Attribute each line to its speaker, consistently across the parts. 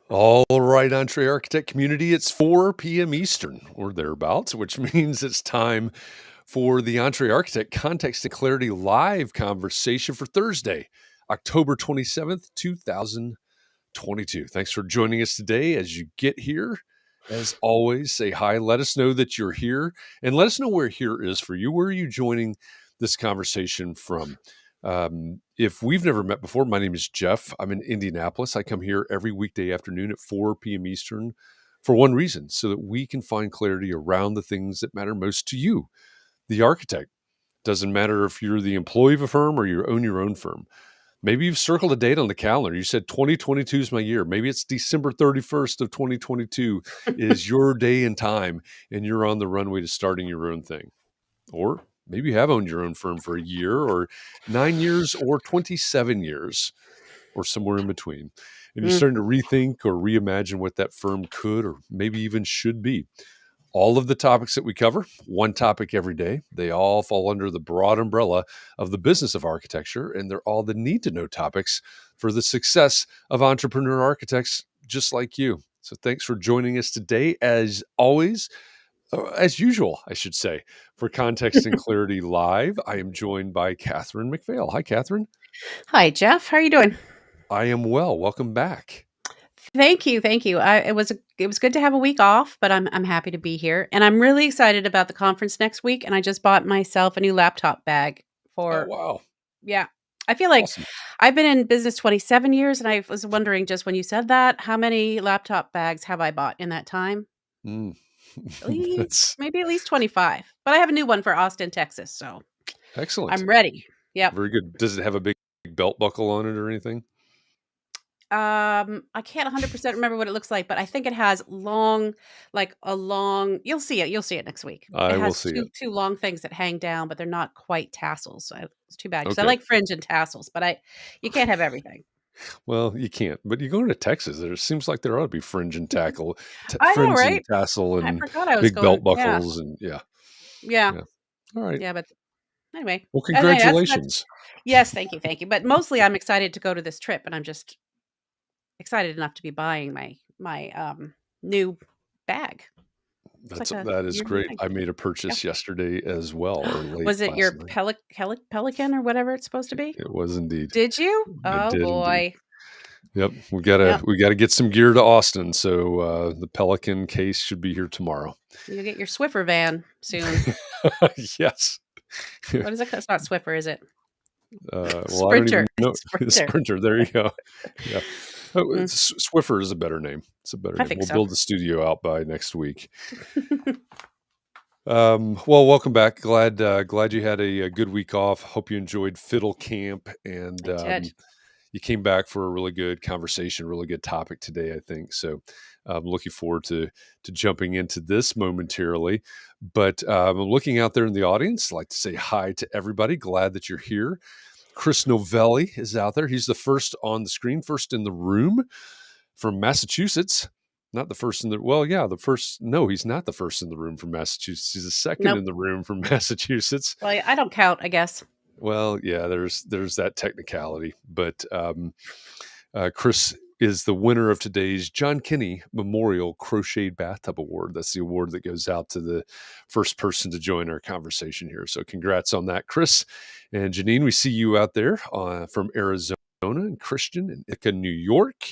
Speaker 1: All right, EntreArchitect community, it's 4 p.m. Eastern or thereabouts, which means it's time for the EntreArchitect Context and Clarity live conversation for Thursday, October 27th, 2022. Thanks for joining us today. As you get here, as always, say hi. Let us know that you're here and let us know where here is for you. Where are you joining this conversation from? If we've never met before, my name is Jeff. I'm in Indianapolis. I come here every weekday afternoon at 4 p.m. Eastern for one reason, so that we can find clarity around the things that matter most to you, the architect. Doesn't matter if you're the employee of a firm or you own your own firm. Maybe you've circled a date on the calendar. You said 2022 is my year. Maybe it's December 31st of 2022 is your day and time, and you're on the runway to starting your own thing. Or maybe you have owned your own firm for a year or 9 years or 27 years or somewhere in between. And you're starting to rethink or reimagine what that firm could or maybe even should be. All of the topics that we cover, one topic every day, they all fall under the broad umbrella of the business of architecture, and they're all the need to know topics for the success of entrepreneur architects just like you. So thanks for joining us today. As always, as usual, I should say, for Context and Clarity Live, I am joined by Katharine MacPhail. Hi, Katharine.
Speaker 2: Hi, Jeff. How are you doing?
Speaker 1: I am well. Welcome back.
Speaker 2: Thank you. It was good to have a week off, but I'm happy to be here, and I'm really excited about the conference next week. And I just bought myself a new laptop bag
Speaker 1: Oh,
Speaker 2: for
Speaker 1: wow.
Speaker 2: yeah. I feel like
Speaker 1: Awesome.
Speaker 2: I've been in business 27 years, and I was wondering just when you said that, how many laptop bags have I bought in that time?
Speaker 1: Mm.
Speaker 2: Maybe at least 25. But I have a new one for Austin, Texas, so
Speaker 1: Excellent.
Speaker 2: I'm ready. Yep.
Speaker 1: Very good. Does it have a big belt buckle on it or anything?
Speaker 2: I can't 100% remember what it looks like, but I think it has you'll see it. You'll see it next week. It
Speaker 1: I will
Speaker 2: has
Speaker 1: see it.
Speaker 2: two long things that hang down, but they're not quite tassels. So it's too bad because I
Speaker 1: Okay.
Speaker 2: like fringe and tassels, but you can't have everything.
Speaker 1: Well, you can't. But you go to Texas, there seems like there ought to be fringe and
Speaker 2: I know,
Speaker 1: fringe and
Speaker 2: right?
Speaker 1: tassel
Speaker 2: I
Speaker 1: and
Speaker 2: forgot I was
Speaker 1: big
Speaker 2: going.
Speaker 1: belt
Speaker 2: Yeah,
Speaker 1: buckles and yeah.
Speaker 2: yeah,
Speaker 1: Yeah. All right.
Speaker 2: yeah. But anyway,
Speaker 1: Well,
Speaker 2: that's
Speaker 1: congratulations.
Speaker 2: yes. Thank you. But mostly, I'm excited to go to this trip, and I'm just excited enough to be buying my new bag. It's like a
Speaker 1: That is
Speaker 2: yearly
Speaker 1: great.
Speaker 2: thing.
Speaker 1: I made a
Speaker 2: Yeah.
Speaker 1: purchase yesterday as well, or late
Speaker 2: Was it
Speaker 1: last
Speaker 2: your
Speaker 1: night.
Speaker 2: Pelican or whatever it's supposed to be?
Speaker 1: It was indeed.
Speaker 2: Did you?
Speaker 1: I
Speaker 2: Oh,
Speaker 1: did indeed.
Speaker 2: boy.
Speaker 1: Yep,
Speaker 2: Yep.
Speaker 1: we gotta get some gear to Austin. So the Pelican case should be here tomorrow.
Speaker 2: You'll get your Swiffer van soon.
Speaker 1: Yes.
Speaker 2: What is it? It's not Swiffer, is it?
Speaker 1: Well, I don't
Speaker 2: Sprinter.
Speaker 1: even know.
Speaker 2: Sprinter.
Speaker 1: Sprinter. There you go. Yeah. Oh,
Speaker 2: Mm,
Speaker 1: Swiffer is a better name. It's a better
Speaker 2: I
Speaker 1: name.
Speaker 2: think
Speaker 1: We'll
Speaker 2: so.
Speaker 1: build the studio out by next week. Well, welcome back. Glad you had a good week off. Hope you enjoyed Fiddle Camp and
Speaker 2: I did.
Speaker 1: you came back for a really good conversation, really good topic today, I think. So I'm looking forward to jumping into this momentarily. But I'm looking out there in the audience. I'd like to say hi to everybody. Glad that you're here. Chris Novelli is out there. He's the first on the screen, first in the room from Massachusetts. Not the first in the the first. No, he's not the first in the room from Massachusetts. He's the second
Speaker 2: Nope.
Speaker 1: in the room from Massachusetts.
Speaker 2: Well, I don't count, I guess.
Speaker 1: Well, yeah, there's that technicality, but Chris is the winner of today's John Kinney Memorial Crocheted Bathtub Award. That's the award that goes out to the first person to join our conversation here. So congrats on that, Chris. And Janine, we see you out there from Arizona, and Christian in Ithaca, New York.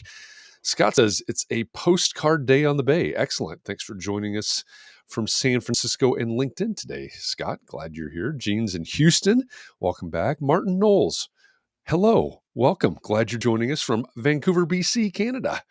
Speaker 1: Scott says it's a postcard day on the Bay. Excellent. Thanks for joining us from San Francisco and LinkedIn today, Scott. Glad you're here. Jean's in Houston. Welcome back. Martin Knowles. Hello. Welcome. Glad you're joining us from Vancouver, BC, Canada.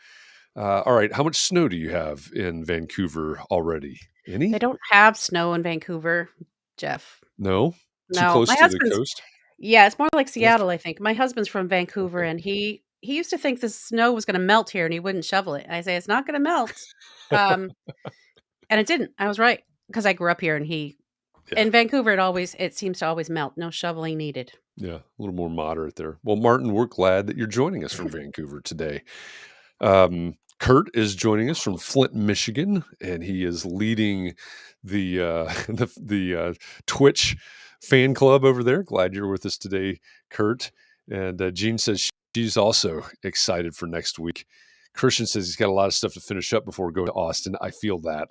Speaker 1: All right. How much snow do you have in Vancouver already? Any?
Speaker 2: They don't have snow in Vancouver, Jeff.
Speaker 1: No? Too
Speaker 2: No,
Speaker 1: close
Speaker 2: my
Speaker 1: to the
Speaker 2: husband's
Speaker 1: coast?
Speaker 2: yeah, it's more like
Speaker 1: Yes.
Speaker 2: Seattle, I think. My husband's from Vancouver,
Speaker 1: Okay.
Speaker 2: and he used to think the snow was gonna melt here, and he wouldn't shovel it. I say, "It's not gonna melt." Um, and it didn't. I was right because I grew up here, and
Speaker 1: Yeah.
Speaker 2: in Vancouver, it seems to always melt. No shoveling needed.
Speaker 1: Yeah. A little more moderate there. Well, Martin, we're glad that you're joining us from Vancouver today. Kurt is joining us from Flint, Michigan, and he is leading the the Twitch fan club over there. Glad you're with us today, Kurt. And Jean says she's also excited for next week. Christian says he's got a lot of stuff to finish up before going to Austin. I feel that.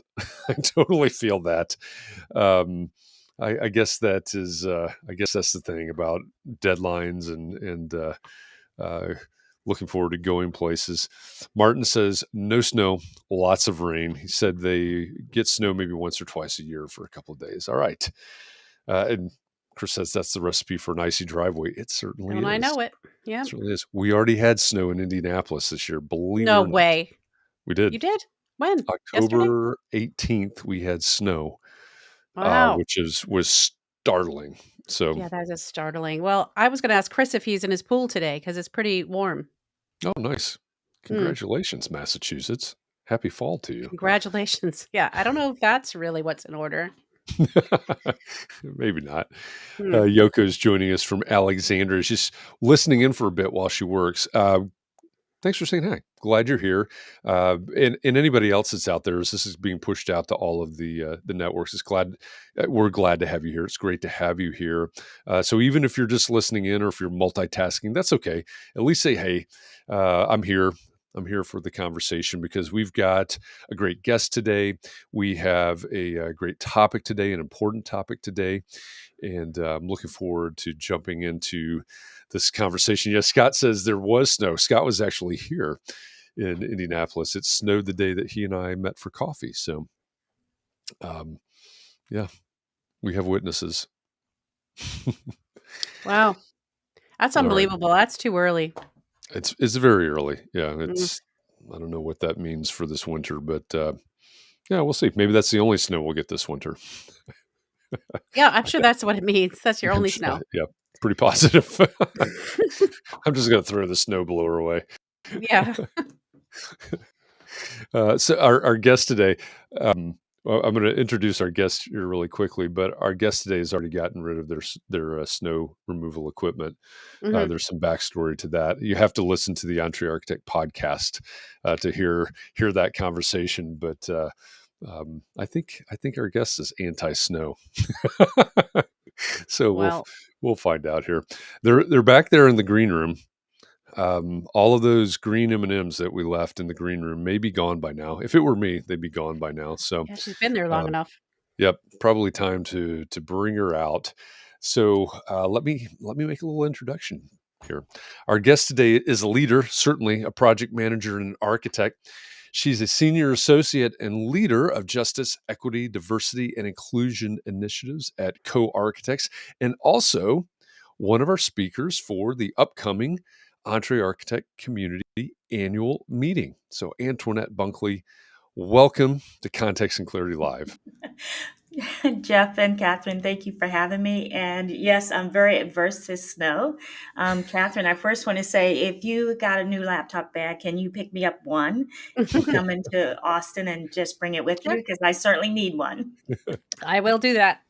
Speaker 1: I totally feel that. Um, I guess that is. I guess that's the thing about deadlines and looking forward to going places. Martin says no snow, lots of rain. He said they get snow maybe once or twice a year for a couple of days. All right, and Chris says that's the recipe for an icy driveway. It certainly
Speaker 2: Don't I
Speaker 1: is.
Speaker 2: know it? Yeah.
Speaker 1: It certainly is. We already had snow in Indianapolis this year. Believe it
Speaker 2: No
Speaker 1: or not,
Speaker 2: way.
Speaker 1: we did.
Speaker 2: You did? When? Yesterday?
Speaker 1: October 18th, we had snow,
Speaker 2: Wow.
Speaker 1: which was startling. So,
Speaker 2: Yeah, that is startling. Well, I was going to ask Chris if he's in his pool today because it's pretty warm.
Speaker 1: oh, nice.
Speaker 2: Hmm.
Speaker 1: Congratulations, Massachusetts. Happy fall to you.
Speaker 2: Congratulations. Yeah, I don't know if that's really what's in order.
Speaker 1: Maybe not.
Speaker 2: Hmm.
Speaker 1: Yoko's joining us from Alexandria. She's listening in for a bit while she works. Thanks for saying hi. Glad you're here. And anybody else that's out there, as this is being pushed out to all of the networks, we're glad to have you here. It's great to have you here. So even if you're just listening in or if you're multitasking, that's okay. At least say, hey, I'm here. I'm here for the conversation because we've got a great guest today. We have a great topic today, an important topic today. And I'm looking forward to jumping into this conversation. Yes, Scott says there was snow. Scott was actually here in Indianapolis. It snowed the day that he and I met for coffee. So, yeah, we have witnesses.
Speaker 2: Wow. That's
Speaker 1: All right.
Speaker 2: unbelievable. That's too early.
Speaker 1: It's very early. Yeah, I don't know what that means for this winter, but yeah, we'll see. Maybe that's the only snow we'll get this winter.
Speaker 2: Yeah, I'm sure that's what it means. That's your only snow.
Speaker 1: Yeah, pretty positive. I'm just going to throw the snowblower away.
Speaker 2: Yeah.
Speaker 1: So our guest today, well, I'm going to introduce our guest here really quickly, but our guest today has already gotten rid of their snow removal equipment.
Speaker 2: Mhm.
Speaker 1: There's some backstory to that. You have to listen to the EntreArchitect podcast to hear that conversation. But I think our guest is anti-snow, so
Speaker 2: Well,
Speaker 1: we'll find out here. They're back there in the green room. All of those green M&Ms that we left in the green room may be gone by now. If it were me, they'd be gone by now. So,
Speaker 2: yeah, she's been there long enough.
Speaker 1: yep, probably time to bring her out. So, let me make a little introduction here. Our guest today is a leader, certainly a project manager and an architect. She's a senior associate and leader of justice, equity, diversity, and inclusion initiatives at Co-Architects, and also one of our speakers for the upcoming EntreArchitect Community Annual Meeting. So, Antoinette Bunkley, welcome to Context and Clarity Live.
Speaker 3: Jeff and Katharine, thank you for having me. And yes, I'm very adverse to snow. Katharine, I first want to say, if you got a new laptop bag, can you pick me up one and come into Austin and just bring it with you? Because I certainly need one.
Speaker 2: I will do that.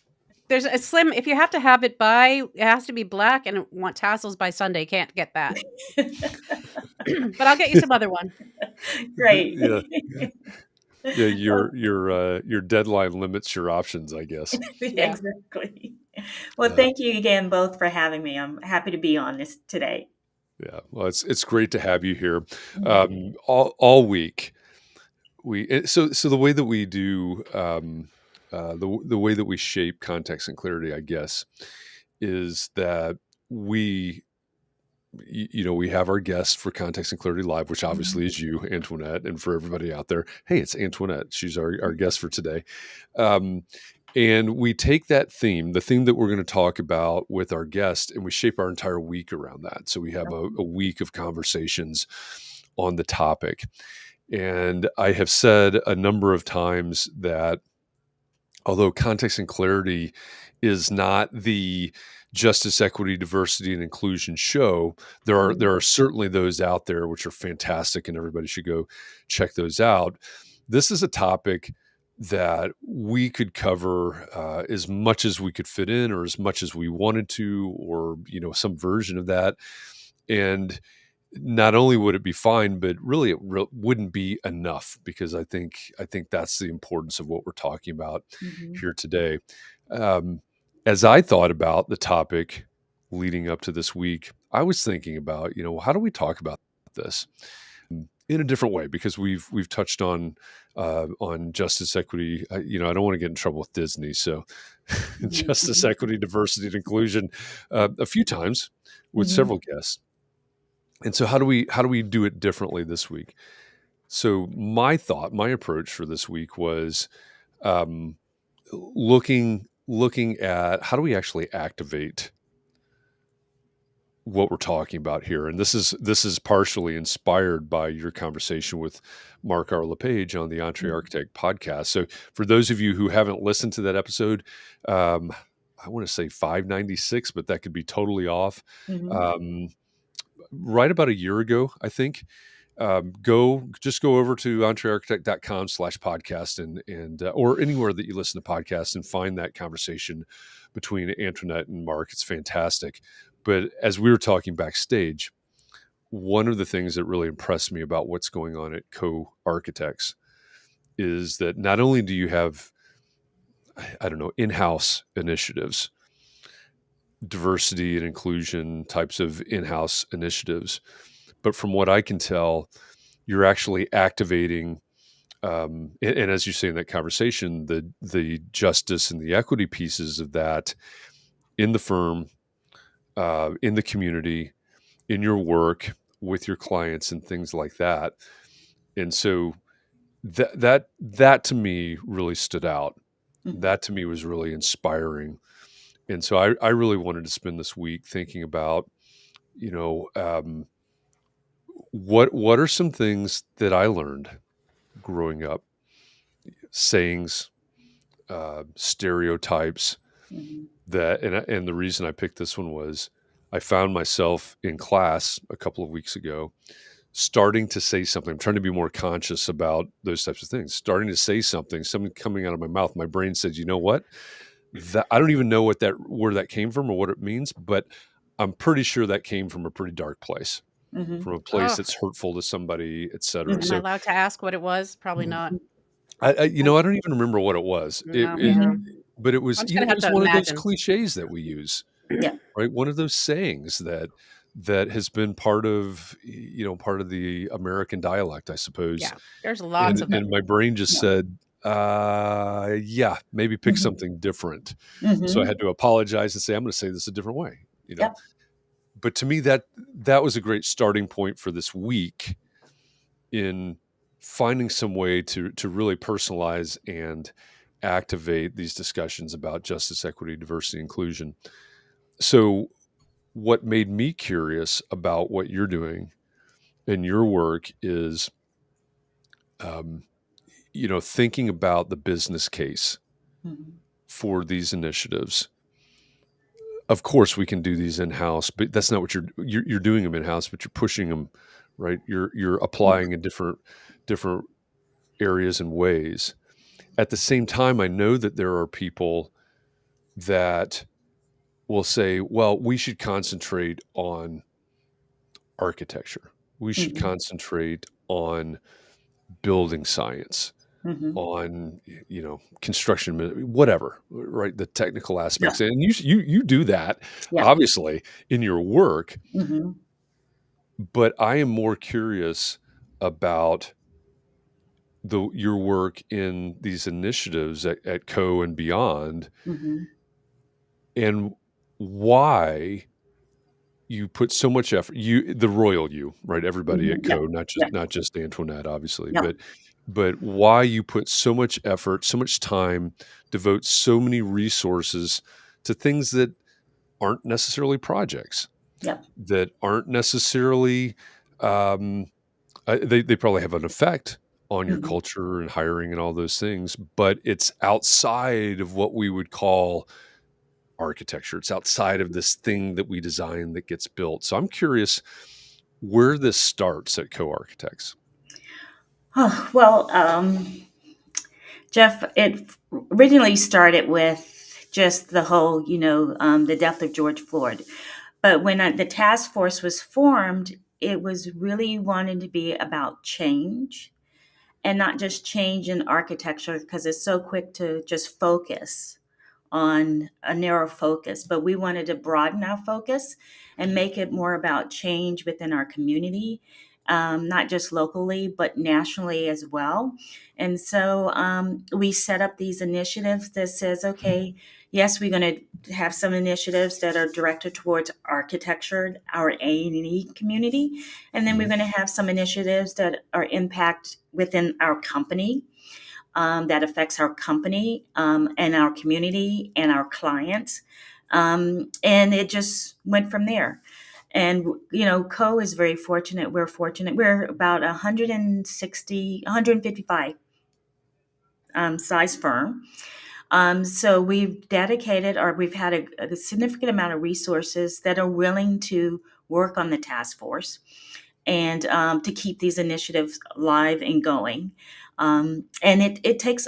Speaker 2: There's a slim, if you have to have it by, it has to be black and want tassels by Sunday. Can't get that. But I'll get you some other one.
Speaker 3: Great.
Speaker 1: Yeah, your deadline limits your options, I guess.
Speaker 2: Yeah.
Speaker 3: Exactly. Well, thank you again both for having me. I'm happy to be on this today.
Speaker 1: Yeah, well, it's great to have you here. All week, so the way that we do the way that we shape context and clarity, I guess, is that we we have our guest for Context and Clarity Live, which obviously is you, Antoinette, and for everybody out there, hey, it's Antoinette. She's our guest for today. And we take that theme, the theme that we're going to talk about with our guest, and we shape our entire week around that. So we have a week of conversations on the topic. And I have said a number of times that although Context and Clarity is not the justice, equity, diversity, and inclusion show, there are certainly those out there which are fantastic, and everybody should go check those out. This is a topic that we could cover as much as we could fit in, or as much as we wanted to, or some version of that. And not only would it be fine, but really wouldn't be enough, because I think that's the importance of what we're talking about here today. As I thought about the topic leading up to this week, I was thinking about, how do we talk about this? in a different way, because we've touched on justice, equity. I don't want to get in trouble with Disney, so justice, equity, diversity, and inclusion a few times with several guests. And so how do we do it differently this week? So my approach for this week was looking at how do we actually activate what we're talking about here. And this is partially inspired by your conversation with Mark R. LePage on the EntreArchitect podcast. So for those of you who haven't listened to that episode, I want to say 596, but that could be totally off. Right about a year ago, I think. Go over to entrearchitect.com/podcast and or anywhere that you listen to podcasts and find that conversation between Antoinette and Mark. It's fantastic. But as we were talking backstage, one of the things that really impressed me about what's going on at Co-Architects is that not only do you have, in-house initiatives, diversity and inclusion types of in-house initiatives, but from what I can tell, you're actually activating, and as you say in that conversation, the justice and the equity pieces of that in the firm, in the community, in your work with your clients and things like that. And so that to me really stood out. That to me was really inspiring. And so I really wanted to spend this week thinking about, what are some things that I learned growing up, sayings, stereotypes that, and the reason I picked this one was I found myself in class a couple of weeks ago starting to say something. I'm trying to be more conscious about those types of things, starting to say something coming out of my mouth. My brain said, you know what? I don't even know where that came from or what it means, but I'm pretty sure that came from a pretty dark place, from a place that's hurtful to somebody, et cetera.
Speaker 2: Am I allowed to ask what it was? Probably not.
Speaker 1: I don't even remember what it was. But it was, it was one of those cliches that we use, right? One of those sayings that has been part of the American dialect, I suppose.
Speaker 2: Yeah, there's lots of them.
Speaker 1: And my brain just said, maybe pick something different. So I had to apologize and say, I'm going to say this a different way, But to me, that was a great starting point for this week in finding some way to really personalize and activate these discussions about justice, equity, diversity, inclusion. So what made me curious about what you're doing in your work is, thinking about the business case for these initiatives. Of course, we can do these in-house, but that's not what you're doing them in-house, but you're pushing them, right? You're applying in different areas and ways. At the same time, I know that there are people that will say, well, we should concentrate on architecture. We should concentrate on building science, on, construction, whatever, right? The technical aspects. And you do that, obviously, in your work. But I am more curious about your work in these initiatives at Co and beyond, and why you put so much effort, the royal you, right? Everybody at Co, not just Antoinette, obviously, but why you put so much effort, so much time, devote so many resources to things that aren't necessarily projects, that aren't necessarily, they probably have an effect on your culture and hiring and all those things, but it's outside of what we would call architecture. It's outside of this thing that we design that gets built. So I'm curious where this starts at Co-Architects.
Speaker 3: Oh, well, Jeff, it originally started with just the whole, the death of George Floyd. But when the task force was formed, it was really wanting to be about change, and not just change in architecture, because it's so quick to just focus on a narrow focus. But we wanted to broaden our focus and make it more about change within our community, not just locally, but nationally as well. And so we set up these initiatives that says, okay, yes, we're going to have some initiatives that are directed towards architecture, our A&E community. And then we're going to have some initiatives that are impact within our company, that affects our company and our community and our clients. And it just went from there. And, Co is very fortunate. We're fortunate. We're about 160, 155 size firm. So we've dedicated, or we've had a significant amount of resources that are willing to work on the task force and to keep these initiatives live and going. And it takes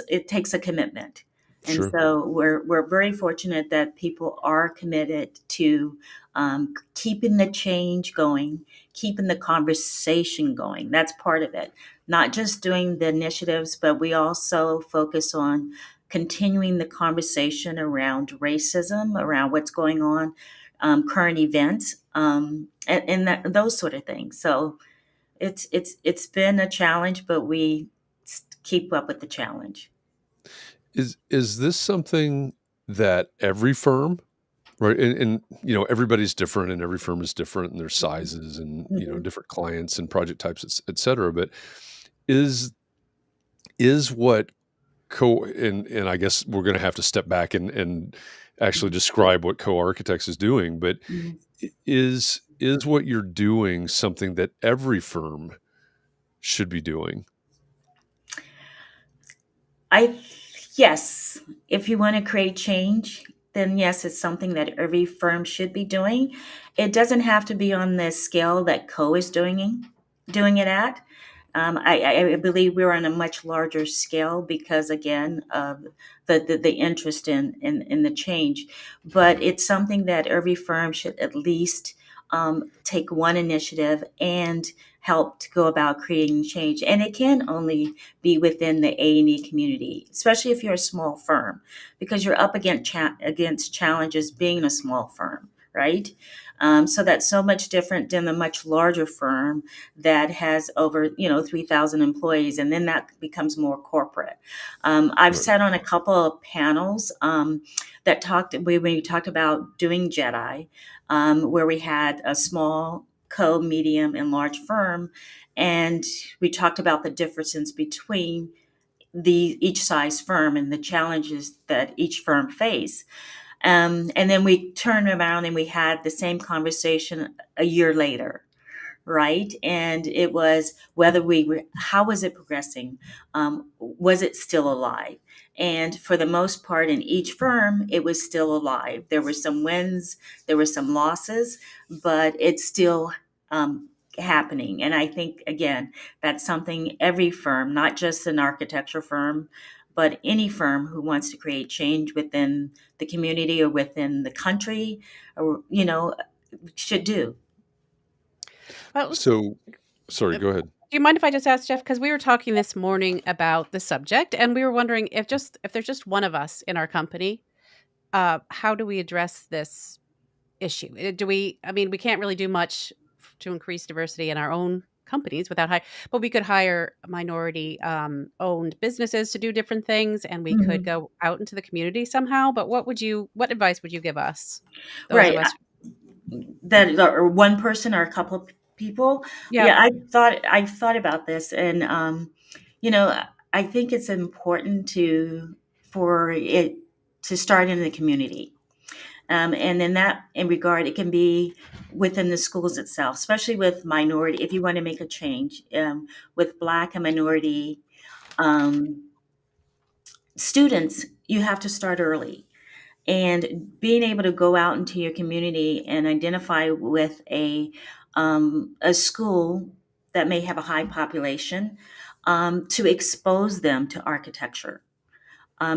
Speaker 3: a commitment. And
Speaker 1: Sure.
Speaker 3: so we're very fortunate that people are committed to keeping the change going, keeping the conversation going. That's part of it. Not just doing the initiatives, but we also focus on continuing the conversation around racism, around what's going on, current events, and those sort of things. So it's been a challenge, but we keep up with the challenge.
Speaker 1: Is this something that every firm, right? And everybody's different, and every firm is different, and their sizes, and
Speaker 3: Mhm.
Speaker 1: different clients and project types, et cetera. But is what and I guess we're going to have to step back and actually describe what Co-Architects is doing. But
Speaker 3: Mhm.
Speaker 1: is what you're doing something that every firm should be doing?
Speaker 3: Yes, if you want to create change, then yes, it's something that every firm should be doing. It doesn't have to be on the scale that Co is doing it at. I believe we're on a much larger scale because, again, of the interest in the change. But it's something that every firm should at least take one initiative and help to go about creating change. And it can only be within the A&E community, especially if you're a small firm, because you're up against challenges being a small firm, right? So that's so much different than the much larger firm that has over 3,000 employees, and then that becomes more corporate. I've
Speaker 1: Right.
Speaker 3: sat on a couple of panels that talked when we talked about doing JEDI, where we had a small, medium, and large firm, and we talked about the differences between each size firm and the challenges that each firm face. And then we turned around and we had the same conversation a year later, right? And it was whether how was it progressing? Was it still alive? And for the most part, in each firm, it was still alive. There were some wins, there were some losses, but it's still happening. And I think, again, that's something every firm, not just an architecture firm, but any firm who wants to create change within the community or within the country, or should do.
Speaker 2: Well,
Speaker 1: So, sorry, go ahead.
Speaker 2: do you mind if I just ask Jeff? Because we were talking this morning about the subject, and we were wondering if there's just one of us in our company, how do we address this issue? Do we? I mean, we can't really do much to increase diversity in our own companies but we could hire minority owned businesses to do different things, and we could
Speaker 3: Mhm.
Speaker 2: go out into the community somehow. But what advice would you give us? Those of
Speaker 3: Right.
Speaker 2: us,
Speaker 3: That or one person or a couple of people.
Speaker 2: yeah.
Speaker 3: Yeah, I thought about this, and you know, I think it's important for it to start in the community. And in regard, it can be within the schools itself, especially with minority. If you want to make a change with Black and minority um, students, you have to start early. And being able to go out into your community and identify with a school that may have a high population, to expose them to architecture.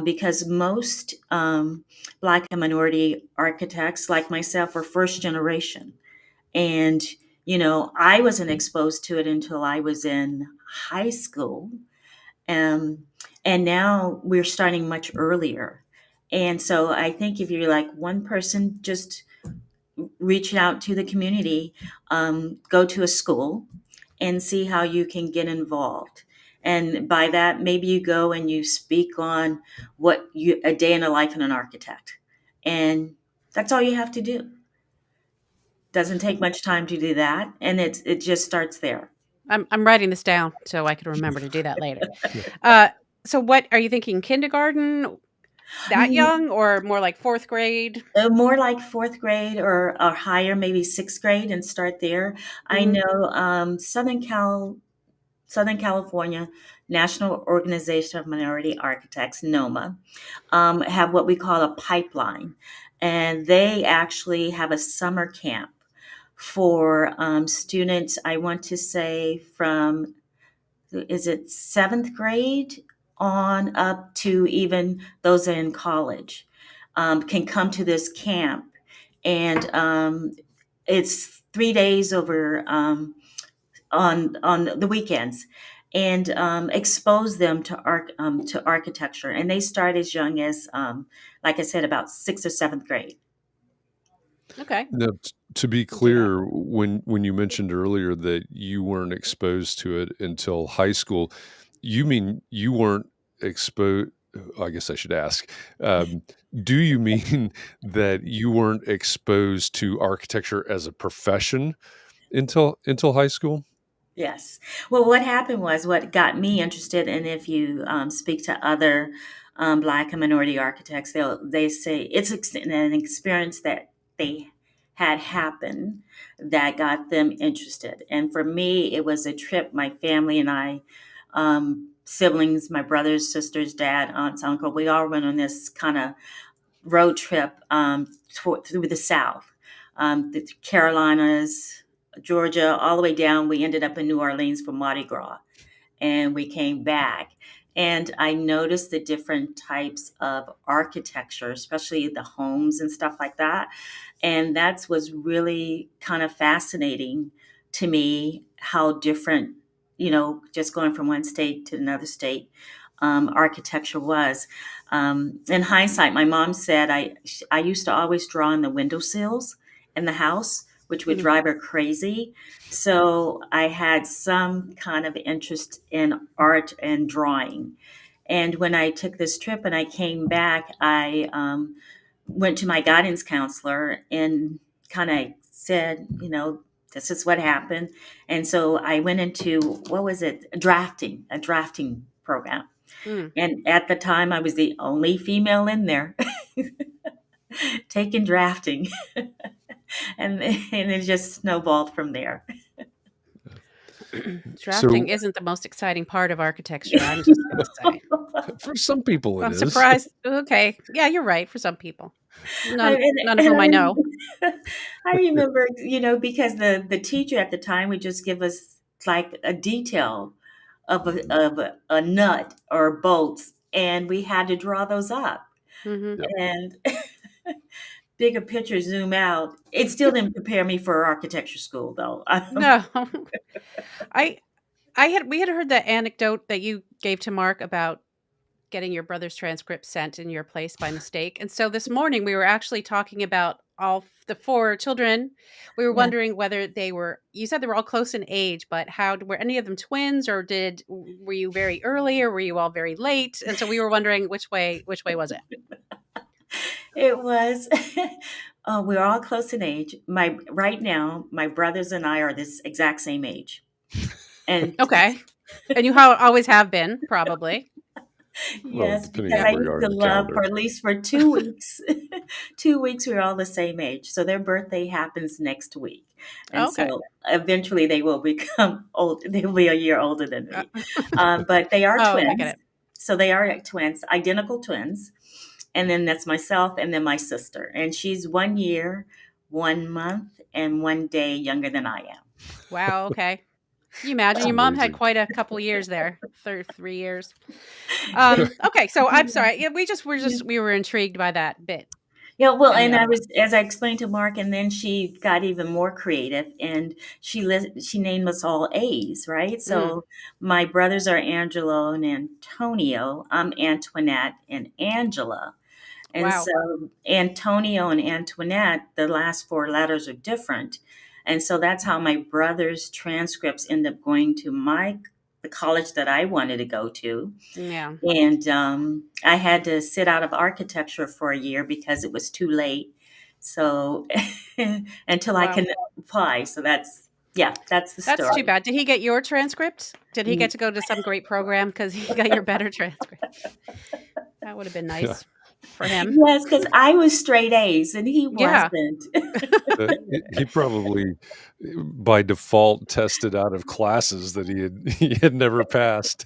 Speaker 3: Because most Black and minority architects, like myself, are first generation. And, I wasn't exposed to it until I was in high school. Um, and now we're starting much earlier. And so I think if you're like one person, just reach out to the community, go to a school and see how you can get involved. And by that, maybe you go and you speak on a day in the life of an architect. And that's all you have to do. Doesn't take much time to do that. And it just starts there.
Speaker 2: I'm writing this down so I can remember to do that later. So what are you thinking? Kindergarten, that young, or more like fourth grade?
Speaker 3: More like fourth grade or higher, maybe sixth grade, and start there. I know Southern California National Organization of Minority Architects, NOMA, have what we call a pipeline. And they actually have a summer camp for students, I want to say from, is it seventh grade on up to even those in college, can come to this camp. And it's 3 days over on the weekends, and expose them to architecture. And they start as young as, like I said, about sixth or seventh grade.
Speaker 2: Okay.
Speaker 1: Now, to be clear, when you mentioned earlier that you weren't exposed to it until high school, you mean you weren't exposed? I guess I should ask. Do you mean that you weren't exposed to architecture as a profession until high school?
Speaker 3: Yes. Well, what happened was what got me interested, and if you speak to other Black and minority architects, they say it's an experience that they had happen that got them interested. And for me, it was a trip. My family and I, siblings, my brothers, sisters, dad, aunts, uncle, we all went on this kind of road trip through the South, the Carolinas, Georgia, all the way down. We ended up in New Orleans for Mardi Gras, and we came back. And I noticed the different types of architecture, especially the homes and stuff like that. And that was really kind of fascinating to me, how different, just going from one state to another state, architecture was. In hindsight, my mom said I used to always draw on the windowsills in the house, which would drive her crazy. So I had some kind of interest in art and drawing. And when I took this trip and I came back, I went to my guidance counselor and kind of said, this is what happened. And so I went into, what was it? A drafting program. And at the time, I was the only female in there taking drafting. and it just snowballed from there.
Speaker 2: Drafting isn't the most exciting part of architecture, I'm just going to say.
Speaker 1: For some people, it
Speaker 2: I'm
Speaker 1: is.
Speaker 2: surprised. Okay. Yeah, you're right. For some people. None of whom I know.
Speaker 3: I remember, because the teacher at the time would just give us like a detail of a nut or bolts, and we had to draw those up.
Speaker 2: Yep.
Speaker 3: And bigger picture, zoom out. It still didn't prepare me for architecture school, though.
Speaker 2: No. We had heard that anecdote that you gave to Mark about getting your brother's transcript sent in your place by mistake. And so this morning we were actually talking about all the 4 children. We were wondering whether you said they were all close in age, but were any of them twins, or were you very early, or were you all very late? And so we were wondering which way was it?
Speaker 3: It was, we're all close in age. Right now, my brothers and I are this exact same age. And
Speaker 2: okay. And you always have been, probably.
Speaker 3: Yes, because I used to love for at least for 2 weeks. 2 weeks, we're all the same age. So their birthday happens next week. And so eventually they will become old. They will be a year older than me. But they are twins.
Speaker 2: I get it.
Speaker 3: So they are twins, identical twins. And then that's myself and then my sister. And she's 1 year, 1 month, and 1 day younger than I am.
Speaker 2: Wow, okay. Can you imagine? Your mom had quite a couple years there, 3 years. Okay, so I'm sorry. Yeah, we were intrigued by that bit.
Speaker 3: Yeah, well, and as I explained to Mark, and then she got even more creative, and she named us all A's, right? So my brothers are Angelo and Antonio. I'm Antoinette and Angela. And so Antonio and Antoinette, the last 4 letters are different. And so that's how my brother's transcripts end up going to the college that I wanted to go to.
Speaker 2: Yeah.
Speaker 3: And I had to sit out of architecture for a year because it was too late. So until I
Speaker 2: Wow.
Speaker 3: can apply. So that's the
Speaker 2: That's too
Speaker 3: story.
Speaker 2: bad. Did he get your transcript? Did he
Speaker 3: Mm.
Speaker 2: get to go to some great program because he got your better transcript? That would have been
Speaker 1: Yeah.
Speaker 2: nice for him.
Speaker 3: Yes, because I was straight A's and he
Speaker 2: Yeah.
Speaker 3: wasn't.
Speaker 1: He probably, by default, tested out of classes that he had never passed,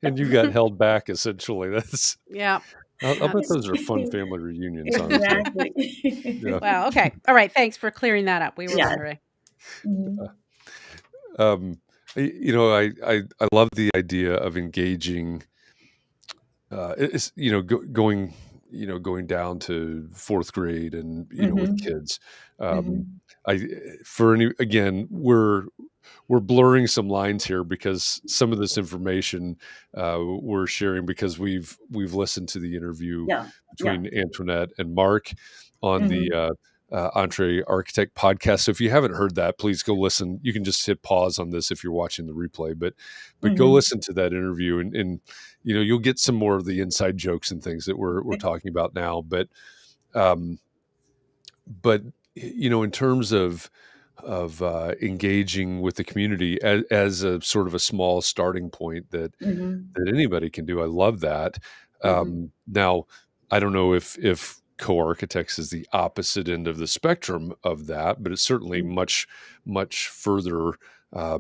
Speaker 1: and you got held back, essentially. That's
Speaker 2: Yeah.
Speaker 1: I'll bet
Speaker 2: That's
Speaker 1: those are fun family reunions, honestly.
Speaker 3: Exactly.
Speaker 1: Yeah.
Speaker 2: wow. Okay. All right. Thanks for clearing that up. We were
Speaker 3: Yeah.
Speaker 2: wondering.
Speaker 3: Mhm.
Speaker 1: Um, I love the idea of engaging, it's, going, going down to fourth grade and, with
Speaker 3: Mhm.
Speaker 1: kids.
Speaker 3: Mhm.
Speaker 1: I for any again, we're blurring some lines here because some of this information we're sharing because we've listened to the interview
Speaker 3: Yeah. Yeah.
Speaker 1: between Antoinette and Mark on the
Speaker 3: Mhm.
Speaker 1: EntreArchitect podcast. So if you haven't heard that, please go listen. You can just hit pause on this if you're watching the replay, but go
Speaker 3: Mhm.
Speaker 1: listen to that interview and you'll get some more of the inside jokes and things that we're talking about now. Um, but in terms of engaging with the community as a sort of a small starting point
Speaker 3: Mhm.
Speaker 1: that anybody can do. I love that.
Speaker 3: Mhm.
Speaker 1: Now, I don't know if co-architects is the opposite end of the spectrum of that, but it's certainly
Speaker 3: Mhm.
Speaker 1: much further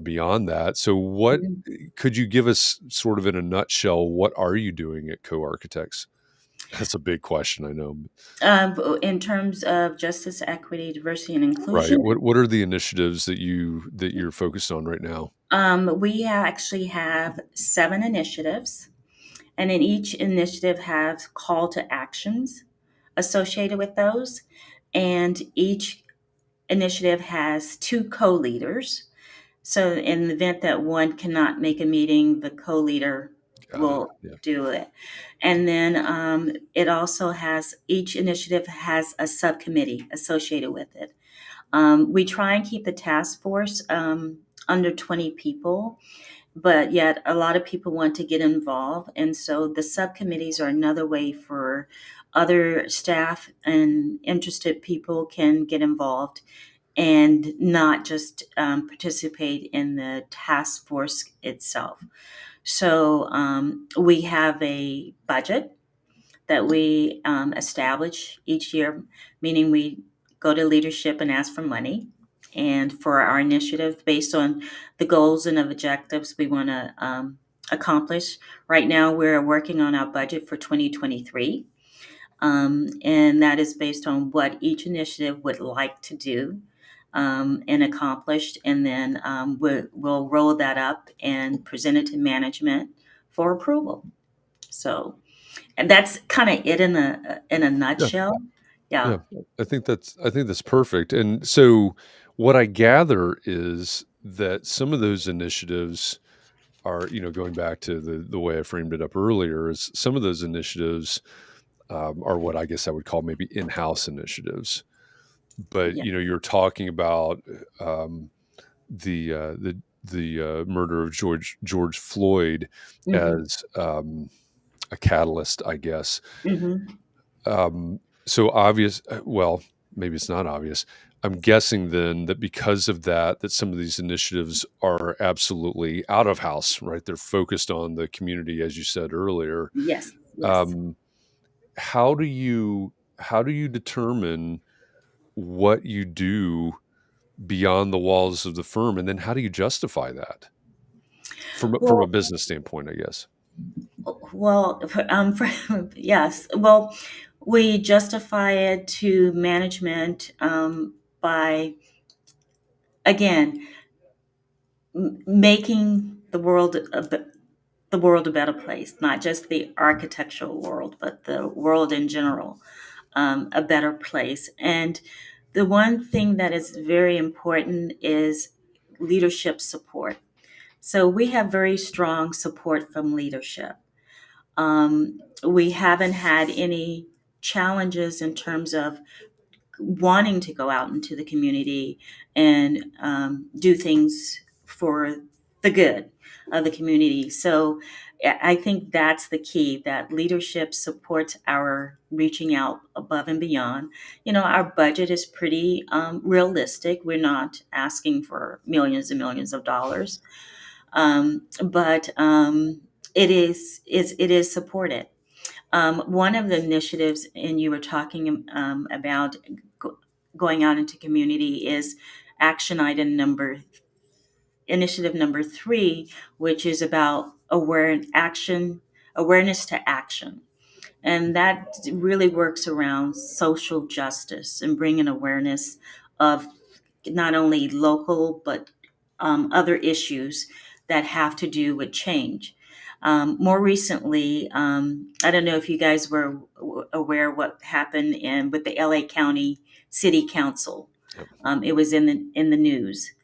Speaker 1: beyond that. So, what
Speaker 3: Mhm.
Speaker 1: could you give us, sort of in a nutshell? What are you doing at co-architects? That's a big question, I know.
Speaker 3: In terms of justice, equity, diversity, and
Speaker 1: Right.
Speaker 3: inclusion,
Speaker 1: What are the initiatives that you're focused on right now?
Speaker 3: we actually have 7 initiatives, and in each initiative has call to actions associated with those, and each initiative has 2 co-leaders. So in the event that one cannot make a meeting, the co-leader
Speaker 1: Got it.
Speaker 3: will
Speaker 1: Yeah.
Speaker 3: do it. And then it also has, each initiative has a subcommittee associated with it. We try and keep the task force under 20 people, but yet a lot of people want to get involved. And so the subcommittees are another way for other staff and interested people can get involved and not just participate in the task force itself. So we have a budget that we establish each year, meaning we go to leadership and ask for money. And for our initiative, based on the goals and objectives we want to accomplish. Right now, we're working on our budget for 2023. And that is based on what each initiative would like to do and accomplish. And then we'll roll that up and present it to management for approval. So, and that's kind of it in a
Speaker 1: Yeah.
Speaker 3: nutshell. Yeah.
Speaker 1: Yeah. I think that's perfect. And so what I gather is that some of those initiatives are, going back to the way I framed it up earlier, is some of those initiatives are what I guess I would call maybe in-house initiatives. But
Speaker 3: Yeah.
Speaker 1: you're talking about the murder of George Floyd
Speaker 3: Mm-hmm.
Speaker 1: as a catalyst, I guess.
Speaker 3: Mm-hmm.
Speaker 1: So obvious. Well, maybe it's not obvious. I'm guessing then that because of that some of these initiatives are absolutely out of house, right? They're focused on the community, as you said earlier.
Speaker 3: Yes. Yes.
Speaker 1: Um, how do you determine what you do beyond the walls of the firm, and then how do you justify that from a
Speaker 3: Well,
Speaker 1: business standpoint, I guess?
Speaker 3: well, yes. Well, we justify it to management by again making the world a better place, not just the architectural world, but the world in general, a better place. And the one thing that is very important is leadership support. So we have very strong support from leadership. We haven't had any challenges in terms of wanting to go out into the community and do things for the good of the community. So I think that's the key, that leadership supports our reaching out above and beyond. Our budget is pretty realistic. We're not asking for millions and millions of dollars, but it is supported. One of the initiatives, and you were talking about going out into community, is action item initiative number 3, which is about awareness to action. And that really works around social justice and bringing awareness of not only local, but other issues that have to do with change. More recently, I don't know if you guys were aware what happened with the LA County City Council.
Speaker 1: Yep.
Speaker 3: It was in the news.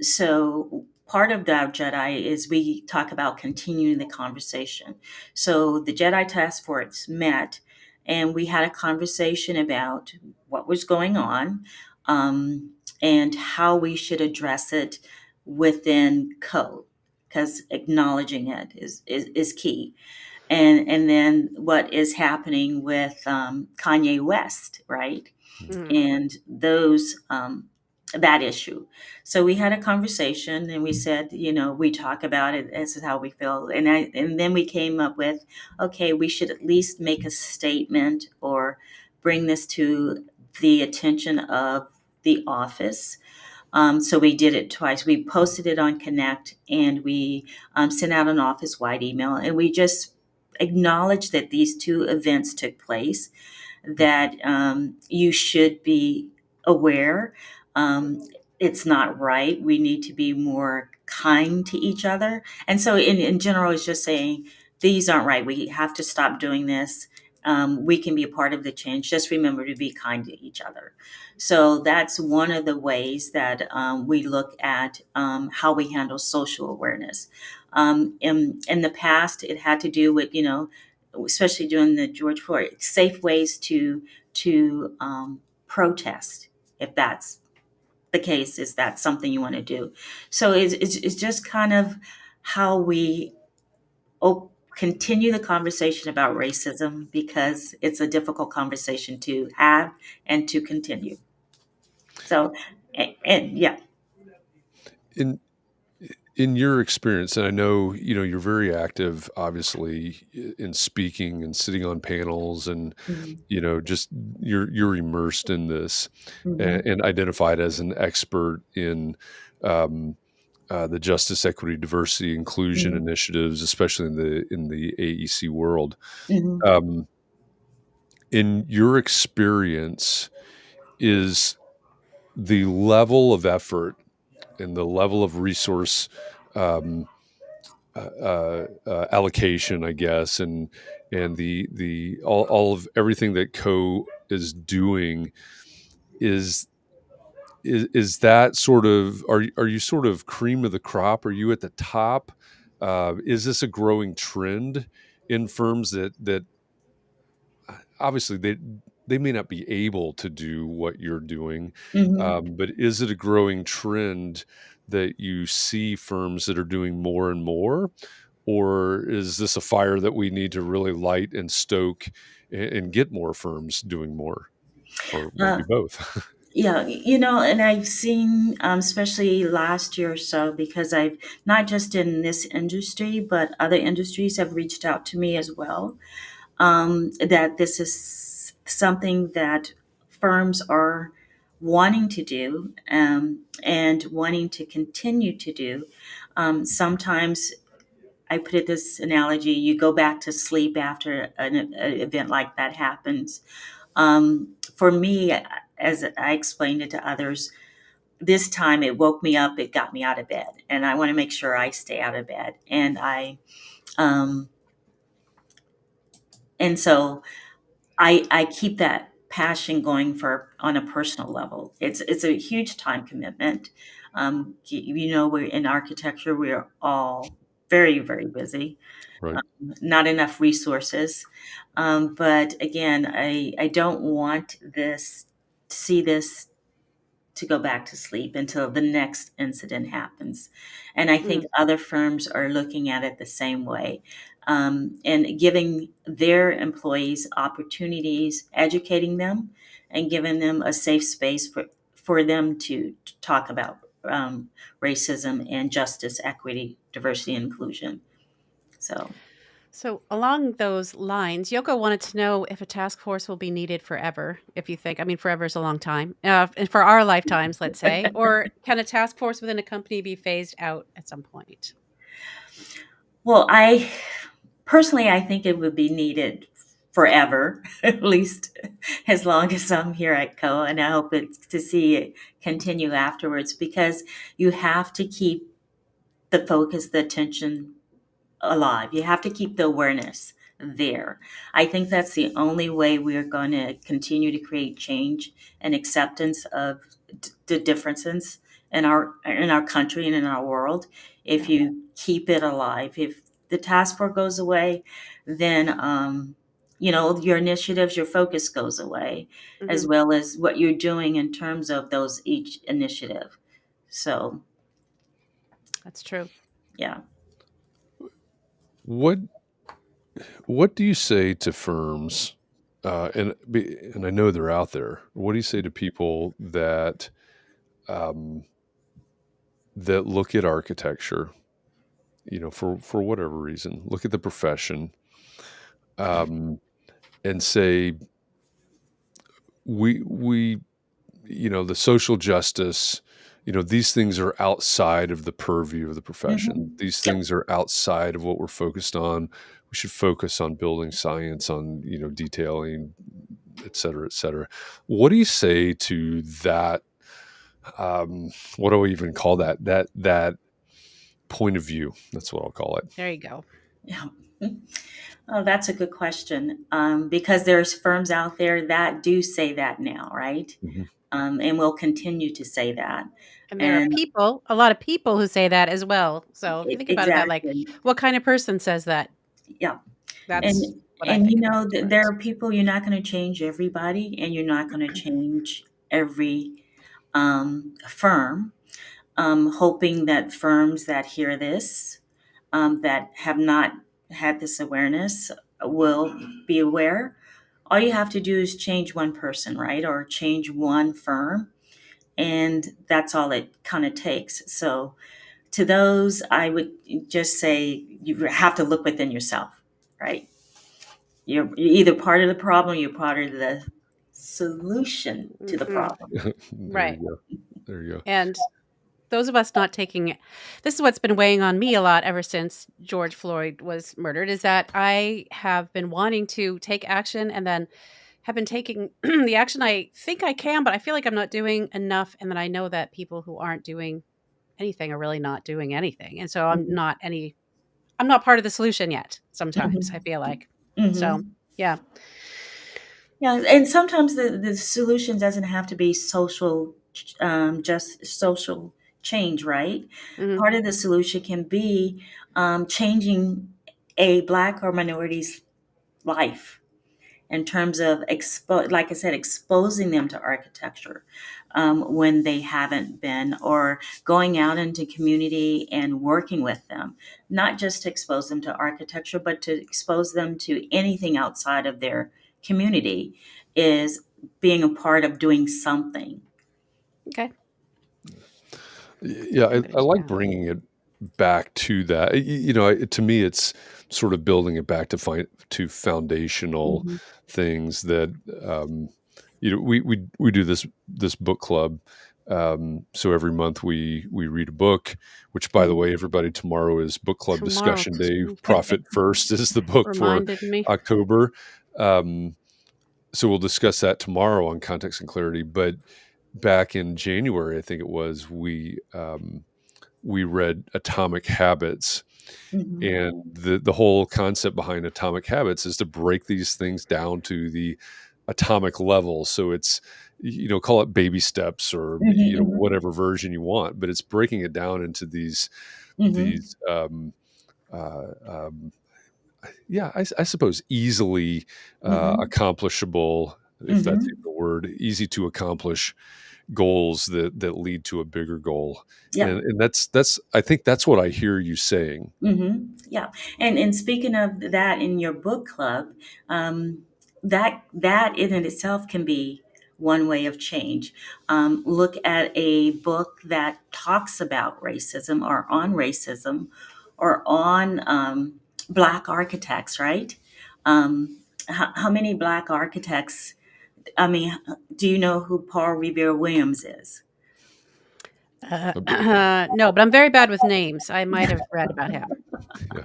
Speaker 3: So part of our Jedi is we talk about continuing the conversation. So the Jedi Task Force met, and we had a conversation about what was going on, and how we should address it within code, because acknowledging it is key. And then what is happening with Kanye West, right? And that issue. So we had a conversation, and we said, we talk about it. This is how we feel, and then we came up with, okay, we should at least make a statement or bring this to the attention of the office. So we did it twice. We posted it on Connect, and we sent out an office-wide email, and we just acknowledged that these two events took place, that you should be aware. It's not right. We need to be more kind to each other. And so, in general, it's just saying these aren't right. We have to stop doing this. We can be a part of the change. Just remember to be kind to each other. So that's one of the ways that we look at how we handle social awareness. In the past, it had to do with, especially during the George Floyd, safe ways to protest, if that's the case. Is that something you want to do? So it's just kind of how we continue the conversation about racism, because it's a difficult conversation to have and to continue. So, and yeah.
Speaker 1: In your experience, and I know you're very active, obviously, in speaking and sitting on panels, and just you're immersed in this, and identified as an expert in the justice, equity, diversity, inclusion initiatives, especially in the AEC world. In your experience, is the level of effort and the level of resource allocation, I guess, and the all of everything that Co is doing, is that sort of, are you sort of cream of the crop? Are you at the top? Is this a growing trend in firms that obviously they may not be able to do what you're doing, but is it a growing trend that you see firms that are doing more and more, or is this a fire that we need to really light and stoke and get more firms doing more, or maybe both?
Speaker 3: Yeah, and I've seen, especially last year or so, because I've not just in this industry, but other industries have reached out to me as well, that this is something that firms are wanting to do, and wanting to continue to do. Sometimes I put it this analogy: you go back to sleep after an event like that happens. For me, as I explained it to others, this time it woke me up, it got me out of bed, and I want to make sure I stay out of bed. Um, and so I keep that passion going for on a personal level. It's a huge time commitment. We're in architecture. We are all very, very busy.
Speaker 1: Right.
Speaker 3: Not enough resources. But again, I don't want this see this to go back to sleep until the next incident happens. And I think other firms are looking at it the same way, and giving their employees opportunities, educating them, and giving them a safe space for them to talk about racism and justice, equity, diversity, and inclusion.
Speaker 2: So along those lines, Yoko wanted to know if a task force will be needed forever. If you think, I mean, forever is a long time, and for our lifetimes, let's say, or can a task force within a company be phased out at some point?
Speaker 3: Well, personally, I think it would be needed forever, at least as long as I'm here at CO, and I hope to see it continue afterwards, because you have to keep the focus, the attention alive. You have to keep the awareness there. I think that's the only way we're going to continue to create change and acceptance of the differences in our country and in our world. If you keep it alive, if the task force goes away, then your initiatives, your focus goes away, as well as what you're doing in terms of those each initiative. So
Speaker 2: that's true.
Speaker 3: Yeah.
Speaker 1: What do you say to firms, and I know they're out there, what do you say to people that that look at architecture, for whatever reason, look at the profession, and say, we the social justice, these things are outside of the purview of the profession. These things are outside of what we're focused on. We should focus on building science, on, detailing, et cetera, et cetera. What do you say to that? What do we even call that? That point of view. That's what I'll call it.
Speaker 2: There you go.
Speaker 3: Yeah. Oh, that's a good question. Because there's firms out there that do say that now, right? And will continue to say that.
Speaker 2: And there are a lot of people who say that as well. So if you think about it, like, what kind of person says that?
Speaker 3: Yeah.
Speaker 2: That's what I think about.
Speaker 3: There are people, you're not going to change everybody, and you're not going to change every firm. Hoping that firms that hear this, that have not had this awareness, will be aware. All you have to do is change one person, right? Or change one firm. And that's all it kind of takes. So to those, I would just say you have to look within yourself, right? You're either part of the problem, you're part of the solution to the problem.
Speaker 2: Right.
Speaker 1: There you go.
Speaker 2: And those of us not taking it, this is what's been weighing on me a lot ever since George Floyd was murdered, is that I have been wanting to take action, and then have been taking the action I think I can, but I feel like I'm not doing enough. And then I know that people who aren't doing anything are really not doing anything. And so I'm not part of the solution yet. Sometimes I feel like, so yeah.
Speaker 3: Yeah. And sometimes the solution doesn't have to be social, just social change, right? Part of the solution can be changing a Black or minority's life, in terms of, like I said, exposing them to architecture when they haven't been, or going out into community and working with them, not just to expose them to architecture, but to expose them to anything outside of their community, is being a part of doing something.
Speaker 2: Okay.
Speaker 1: Yeah, I like bringing it back to that. To me, it's sort of building it back to foundational things that we do this book club. So every month we read a book, which, by the way, everybody, tomorrow is book club discussion day. Profit First is the book for October. So we'll discuss that tomorrow on Context and Clarity. But back in January, I think it was, we read Atomic Habits. And the whole concept behind Atomic Habits is to break these things down to the atomic level. So it's, call it baby steps, or whatever version you want, but it's breaking it down into these I suppose easily accomplishable if that's even a word, easy to accomplish goals that lead to a bigger goal.
Speaker 3: Yeah.
Speaker 1: And that's I think that's what I hear you saying.
Speaker 3: Yeah. And speaking of that in your book club, that in and itself can be one way of change. Look at a book that talks about racism or on racism or on Black architects, right? How many Black architects? I mean, do you know who Paul Revere Williams is?
Speaker 2: No, but I'm very bad with names. I might have read about him.
Speaker 1: Yeah.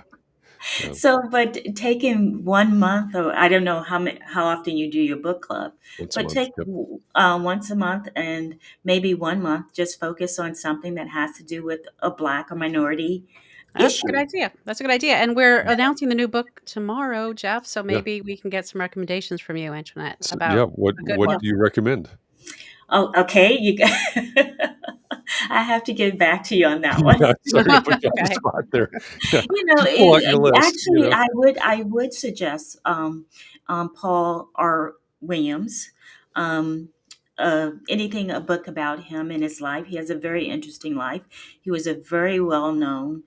Speaker 1: Yeah.
Speaker 3: So, but taking 1 month, or I don't know how often you do your book club,
Speaker 1: Once a
Speaker 3: but
Speaker 1: month.
Speaker 3: take
Speaker 1: Yep.
Speaker 3: once a month and maybe 1 month, just focus on something that has to do with a Black or minority
Speaker 2: That's a
Speaker 3: issue.
Speaker 2: good idea. That's a good idea. And we're announcing the new book tomorrow, Jeff. So maybe we can get some recommendations from you, Antoinette,
Speaker 1: So,
Speaker 2: about
Speaker 1: what
Speaker 2: a good one.
Speaker 1: do you recommend?
Speaker 3: Oh, okay. I have to get back to you on that one.
Speaker 1: Yeah, sorry to put you on the
Speaker 2: Okay.
Speaker 1: spot there. Yeah.
Speaker 3: You know,
Speaker 1: Just pull out your list.
Speaker 3: actually, I would suggest Paul R. Williams. Um, Anything a book about him and his life. He has a very interesting life. He was a very well known,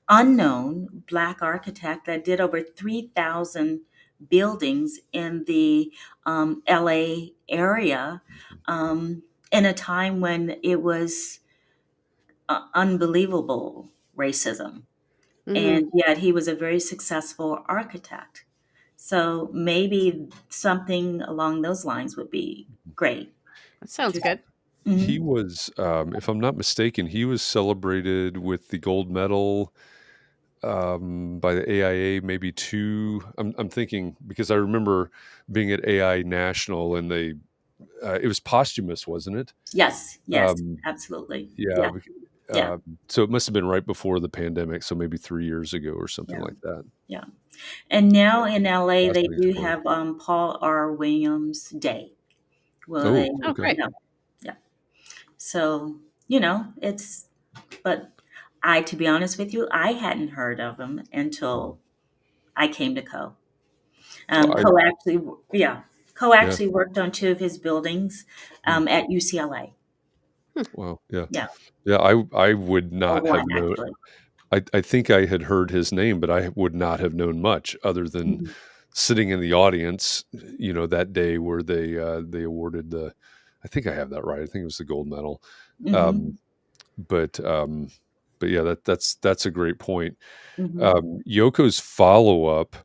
Speaker 3: unknown Black architect that did over 3,000 buildings in the LA area in a time when it was unbelievable racism. And yet he was a very successful architect. So maybe something along those lines would be great.
Speaker 2: That sounds good.
Speaker 1: He was, if I'm not mistaken, he was celebrated with the gold medal by the AIA, maybe two. I'm thinking because I remember being at AI National and they, it was posthumous, wasn't it?
Speaker 3: Yes,
Speaker 1: Um,
Speaker 3: absolutely.
Speaker 1: yeah.
Speaker 3: Yeah.
Speaker 1: So it must have been right before the pandemic. So maybe 3 years ago or something
Speaker 3: Yeah.
Speaker 1: like that.
Speaker 3: Yeah. And now in LA, they
Speaker 1: Fascinating
Speaker 3: do
Speaker 1: story.
Speaker 3: have Paul R. Williams Day. Well,
Speaker 1: Oh,
Speaker 3: they,
Speaker 1: okay.
Speaker 2: great.
Speaker 3: yeah. So, it's, but to be honest with you, I hadn't heard of him until I came to Co.
Speaker 1: Well,
Speaker 3: Co actually, Co
Speaker 1: yeah.
Speaker 3: actually worked on two of his buildings at UCLA.
Speaker 1: Wow. Yeah.
Speaker 3: Yeah,
Speaker 1: Yeah. I would
Speaker 3: or
Speaker 1: not have
Speaker 3: one
Speaker 1: known.
Speaker 3: actually.
Speaker 1: I think I had heard his name, but I would not have known much other than
Speaker 3: Mhm.
Speaker 1: sitting in the audience, that day where they awarded I think I have that right. I think it was the gold medal.
Speaker 3: Mhm.
Speaker 1: But yeah, that's a great point.
Speaker 3: Mhm.
Speaker 1: Yoko's follow up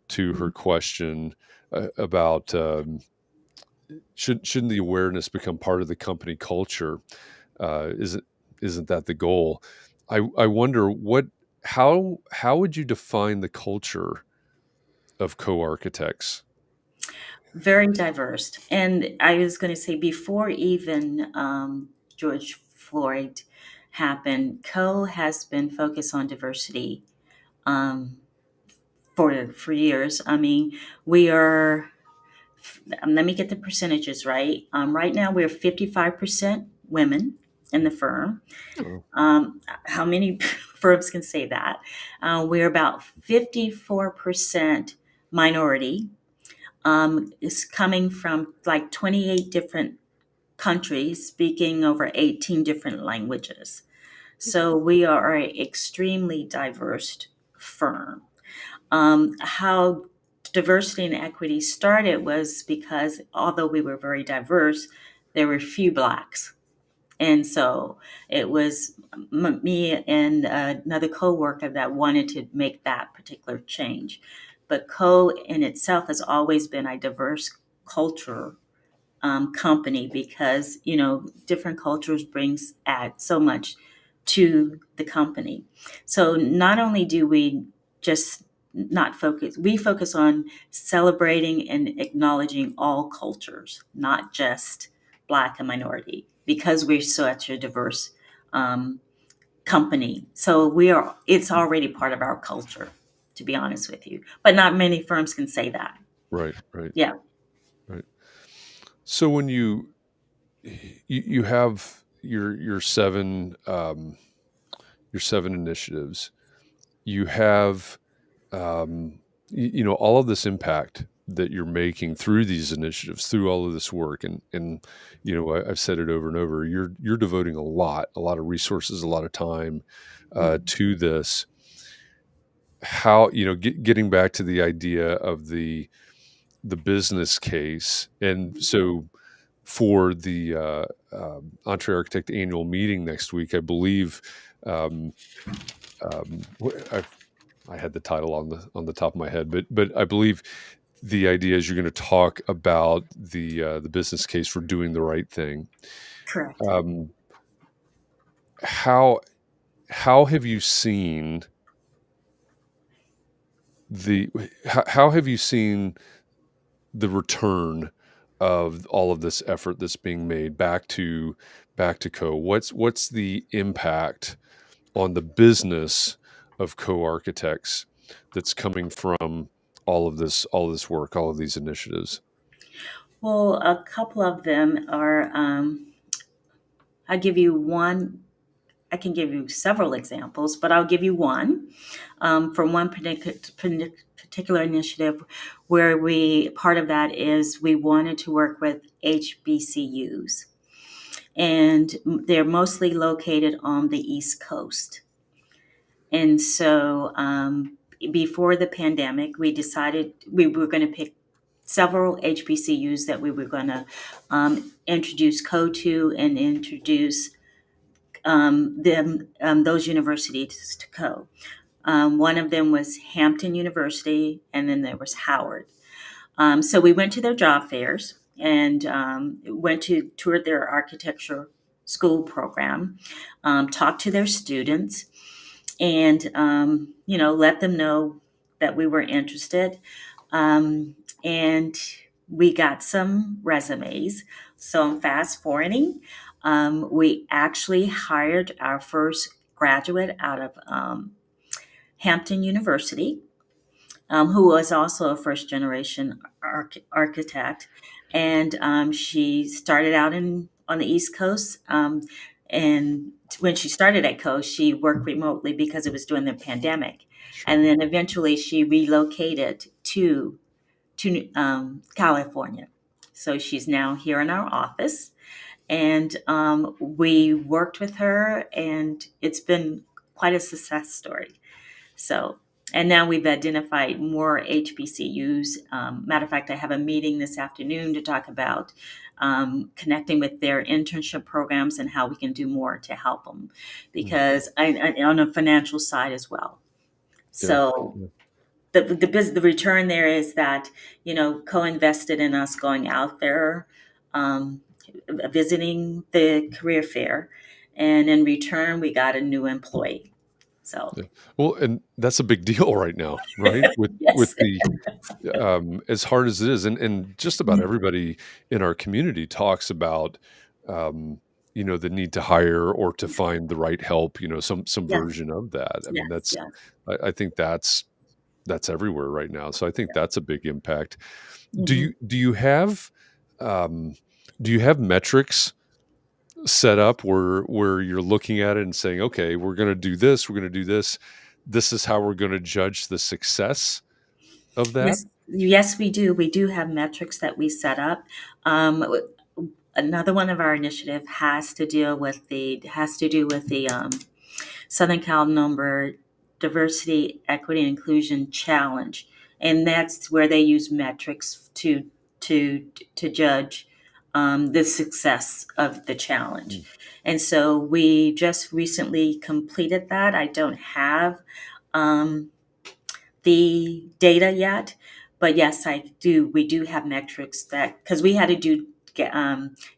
Speaker 1: to her
Speaker 3: Mhm.
Speaker 1: question about shouldn't the awareness become part of the company culture? Isn't that the goal? I wonder how would you define the culture of co-architects?
Speaker 3: Very diverse. And I was going to say, before even George Floyd happened, Co has been focused on diversity um, for years. I mean, we are. Let me get the percentages right. Right now, we're 55% women in the firm.
Speaker 1: Oh,
Speaker 3: How many firms can say that? We're about 54% minority. Is coming from like 28 different countries, speaking over 18 different languages. So we are an extremely diverse firm. How diversity and equity started was because although we were very diverse, there were few Blacks. And so it was me and another coworker that wanted to make that particular change. But Co in itself has always been a diverse culture company because different cultures add so much to the company. So not only do we just not focus, we focus on celebrating and acknowledging all cultures, not just Black and minority, because we're such a diverse company. So it's already part of our culture, to be honest with you. But not many firms can say that.
Speaker 1: right.
Speaker 3: Yeah.
Speaker 1: Right. So when you have your seven initiatives, you have all of this impact that you're making through these initiatives, through all of this work. And I've said it over and over. You're devoting a lot of resources, a lot of time to this. How, getting back to the idea of the business case, and so for the EntreArchitect annual meeting next week, I believe. I had the title on the top of my head, but I believe the idea is you're going to talk about the business case for doing the right thing.
Speaker 3: Correct.
Speaker 1: How have you seen how have you seen the return of all of this effort that's being made back to Co? What's the impact on the business of co-architects that's coming from all of this work, all of these initiatives?
Speaker 3: Well, a couple of them are, I'll give you one. I can give you several examples, but I'll give you one from one particular initiative where part of that is we wanted to work with HBCUs, and they're mostly located on the East Coast. And so before the pandemic, we decided we were going to pick several HBCUs that we were going to introduce code to and introduce those universities to code. One of them was Hampton University, and then there was Howard. So we went to their job fairs and toured their architecture school program, talked to their students, and let them know that we were interested. And we got some resumes. So I'm fast forwarding. We actually hired our first graduate out of Hampton University, who was also a first generation architect. And she started out on the East Coast. And when she started at Coast, she worked remotely because it was during the pandemic.
Speaker 1: Sure.
Speaker 3: And then eventually she relocated to California. So she's now here in our office. And we worked with her, and it's been quite a success story. So, and now we've identified more HBCUs. Matter of fact, I have a meeting this afternoon to talk about connecting with their internship programs and how we can do more to help them, because on a financial side as well. So the return there is that, co-invested in us going out there, visiting the career fair, and in return, we got a new employee. So,
Speaker 1: well, and that's a big deal right now, right? With
Speaker 3: yes.
Speaker 1: the as hard as it is, and just about everybody in our community talks about the need to hire or to find the right help, some
Speaker 3: Yes.
Speaker 1: version of that. I mean,
Speaker 3: Yes. Yes.
Speaker 1: I think that's everywhere right now. So I think that's a big impact. Do
Speaker 3: Mm-hmm.
Speaker 1: you have metrics set up where you're looking at it and saying, okay, we're going to do this, this is how we're going to judge the success of that?
Speaker 3: Yes, we do. We do have metrics that we set up. Another one of our initiative has to do with the Southern Cal Number Diversity, Equity, and Inclusion Challenge, and that's where they use metrics to judge the success of the challenge. And so we just recently completed that. I don't have the data yet, but yes, I do. We do have metrics because we had to do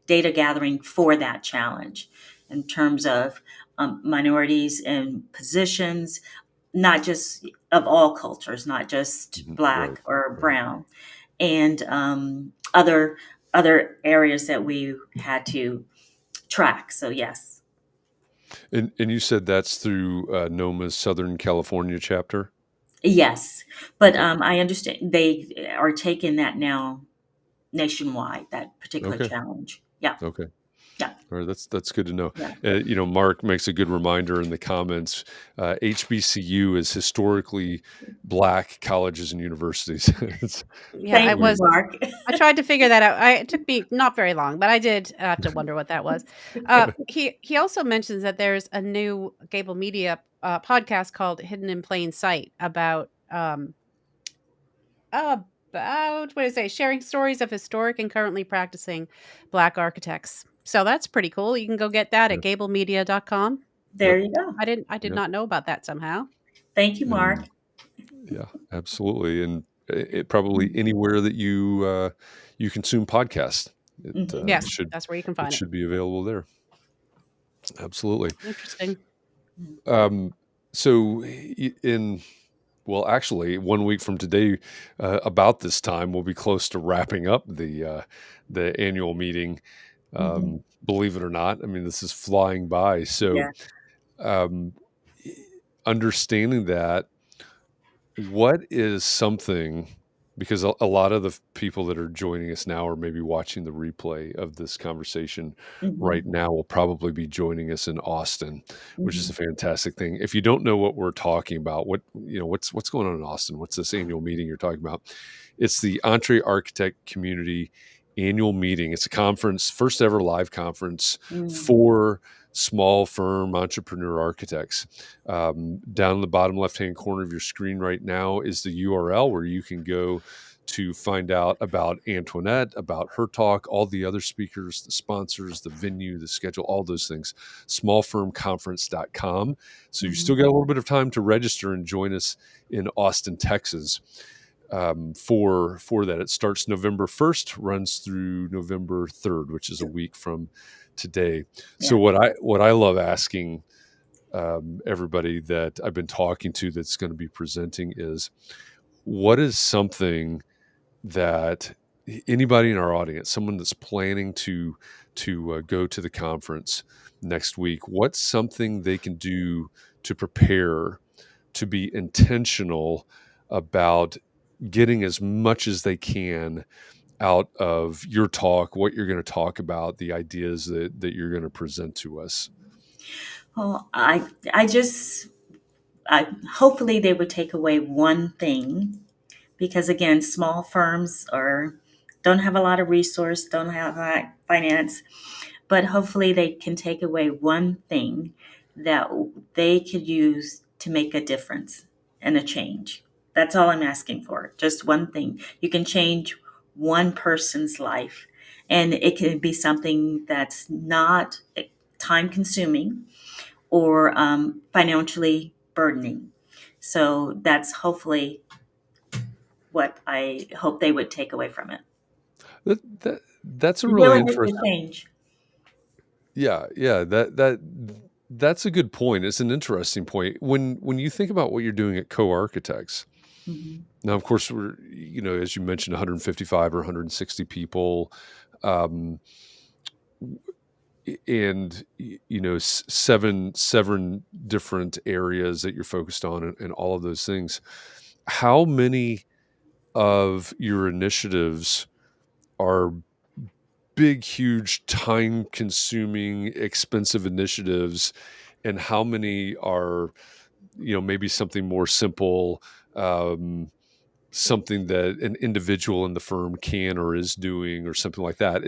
Speaker 3: data gathering for that challenge in terms of minorities in positions, not just of all cultures, not just Black or brown, and other areas that we had to track. So yes.
Speaker 1: And you said that's through NOMA's Southern California chapter?
Speaker 3: Yes, but
Speaker 1: Okay.
Speaker 3: I understand they are taking that now nationwide, that particular
Speaker 1: Okay.
Speaker 3: challenge. Yeah.
Speaker 1: Okay.
Speaker 3: Yeah.
Speaker 1: All right, that's good to know.
Speaker 3: Yeah.
Speaker 1: Mark makes a good reminder in the comments. HBCU is historically Black colleges and universities.
Speaker 2: Yeah,
Speaker 3: Thank you, Mark.
Speaker 2: I tried to figure that out. It took me not very long, but I did have to wonder what that was. He also mentions that there's a new Gable Media podcast called Hidden in Plain Sight about what did I say? Sharing stories of historic and currently practicing Black architects. So that's pretty cool. You can go get that at gablemedia.com.
Speaker 3: There you go.
Speaker 2: I did not know about that somehow.
Speaker 3: Thank you, Mark.
Speaker 1: And yeah, absolutely. And it probably anywhere that you consume podcasts,
Speaker 2: Yes,
Speaker 1: should
Speaker 2: that's where you can find it.
Speaker 1: should be available there. Absolutely.
Speaker 2: Interesting.
Speaker 1: So actually, 1 week from today, about this time, we'll be close to wrapping up the annual meeting. Believe it or not, I mean, this is flying by. So, understanding that, what is something, because a lot of the people that are joining us now or maybe watching the replay of this conversation right now will probably be joining us in Austin, which is a fantastic thing. If you don't know what we're talking about, what's going on in Austin? What's this annual meeting you're talking about? It's the EntreArchitect Community Annual Meeting. It's a conference, first ever live conference for small firm entrepreneur architects. Down in the bottom left-hand corner of your screen right now is the URL where you can go to find out about Antoinette, about her talk, all the other speakers, the sponsors, the venue, the schedule, all those things, smallfirmconference.com. So you still got a little bit of time to register and join us in Austin, Texas. For that. It starts November 1st, runs through November 3rd, which is a week from today. So what I love asking everybody that I've been talking to that's going to be presenting is, what is something that anybody in our audience, someone that's planning to go to the conference next week, what's something they can do to prepare, to be intentional about getting as much as they can out of your talk, what you're going to talk about, the ideas that you're going to present to us?
Speaker 3: Well, hopefully they would take away one thing, because again, small firms don't have a lot of resource, don't have a lot of finance, but hopefully they can take away one thing that they could use to make a difference and a change. That's all I'm asking for. Just one thing. You can change one person's life, and it can be something that's not time consuming or financially burdening. So that's hopefully what I hope they would take away from it.
Speaker 1: That's a really
Speaker 3: Willingness to
Speaker 1: interesting.
Speaker 3: change.
Speaker 1: Yeah. That's a good point. It's an interesting point. When you think about what you're doing at Co-Architects, now, of course, we're, as you mentioned, 155 or 160 people, and seven different areas that you're focused on, and all of those things. How many of your initiatives are big, huge, time-consuming, expensive initiatives, and how many are, maybe something more simple, something that an individual in the firm can or is doing, or something like that?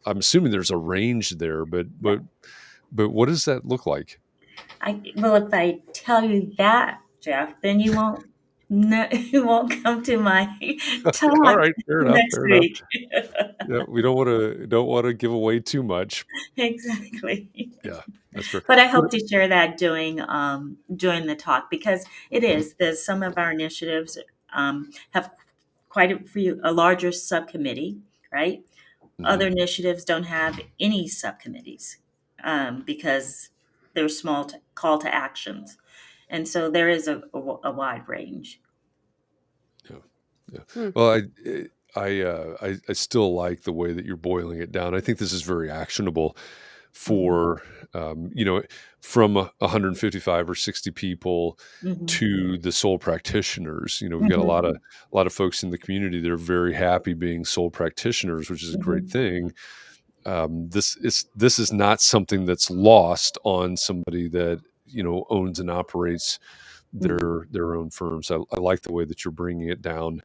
Speaker 1: I'm assuming there's a range there, but what does that look like?
Speaker 3: Well, if I tell you that, Jeff, then you won't come to my
Speaker 1: All
Speaker 3: talk
Speaker 1: right, fair enough.
Speaker 3: next week.
Speaker 1: Yeah, we don't want to give away too much.
Speaker 3: Exactly.
Speaker 1: Yeah, that's fair.
Speaker 3: But I hope to share that during the talk, because there's some of our initiatives have quite a larger subcommittee, right? Other initiatives don't have any subcommittees because they're small call to actions, and so there is a wide range.
Speaker 1: Yeah. Well, I still like the way that you're boiling it down. I think this is very actionable for, from 155 or 60 people to the sole practitioners. We've got a lot of folks in the community that are very happy being sole practitioners, which is a great thing. this is not something that's lost on somebody that owns and operates their own firms. I like the way that you're bringing it down,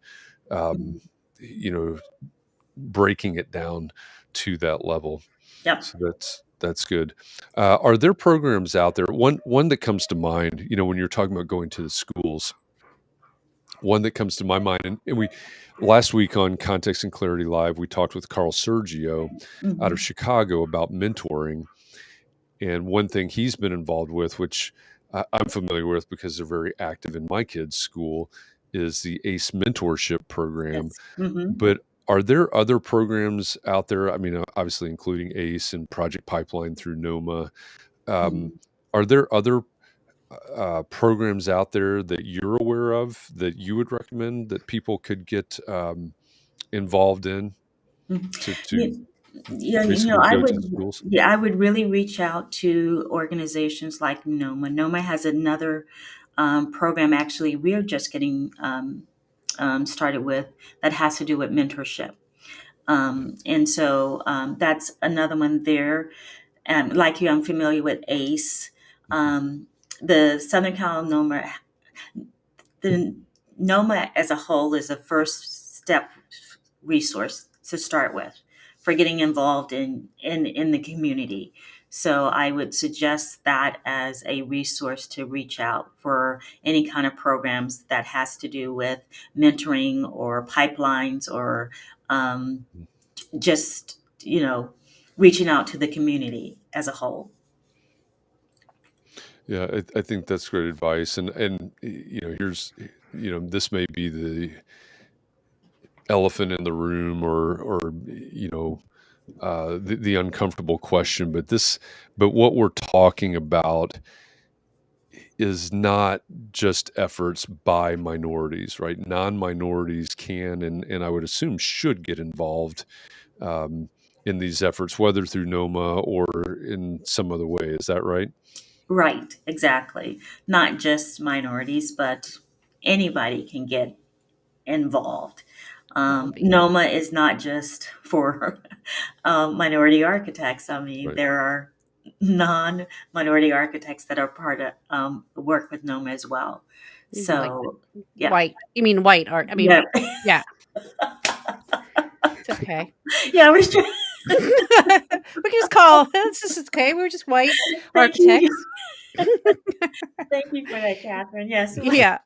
Speaker 1: breaking it down to that level.
Speaker 3: Yep.
Speaker 1: So that's good. Are there programs out there? One that comes to mind, when you're talking about going to the schools, one that comes to my mind, and we last week on Context and Clarity Live, we talked with Carl Sergio out of Chicago about mentoring. And one thing he's been involved with, which I'm familiar with because they're very active in my kids' school, is the ACE mentorship program.
Speaker 3: Yes.
Speaker 1: But are there other programs out there? I mean, obviously including ACE and Project Pipeline through NOMA. Are there other programs out there that you're aware of that you would recommend that people could get involved in to basically
Speaker 3: I
Speaker 1: go to
Speaker 3: would,
Speaker 1: the schools?
Speaker 3: I would really reach out to organizations like NOMA. NOMA has another program. Actually, we're just getting started with that has to do with mentorship. And so that's another one there. Like you, I'm familiar with ACE. The Southern Cal NOMA, the NOMA as a whole is a first step resource to start with for getting involved in the community. So I would suggest that as a resource to reach out for any kind of programs that has to do with mentoring or pipelines or just, reaching out to the community as a whole.
Speaker 1: Yeah, I think that's great advice. And here's, this may be the elephant in the room or the uncomfortable question, but what we're talking about is not just efforts by minorities, right? Non-minorities can and I would assume should get involved in these efforts, whether through NOMA or in some other way. Is that right?
Speaker 3: Right, exactly. Not just minorities, but anybody can get involved.
Speaker 2: That would be
Speaker 3: NOMA is not just for minority architects. I mean,
Speaker 1: Right.
Speaker 3: there are non-minority architects that are part of work with NOMA as well. So, yeah.
Speaker 2: white. You mean white art? I mean, yeah. It's okay.
Speaker 3: Yeah, we should.
Speaker 2: We can just call. This is okay. We're just white architects.
Speaker 3: Thank you for that, Catherine. Yes.
Speaker 2: Yeah.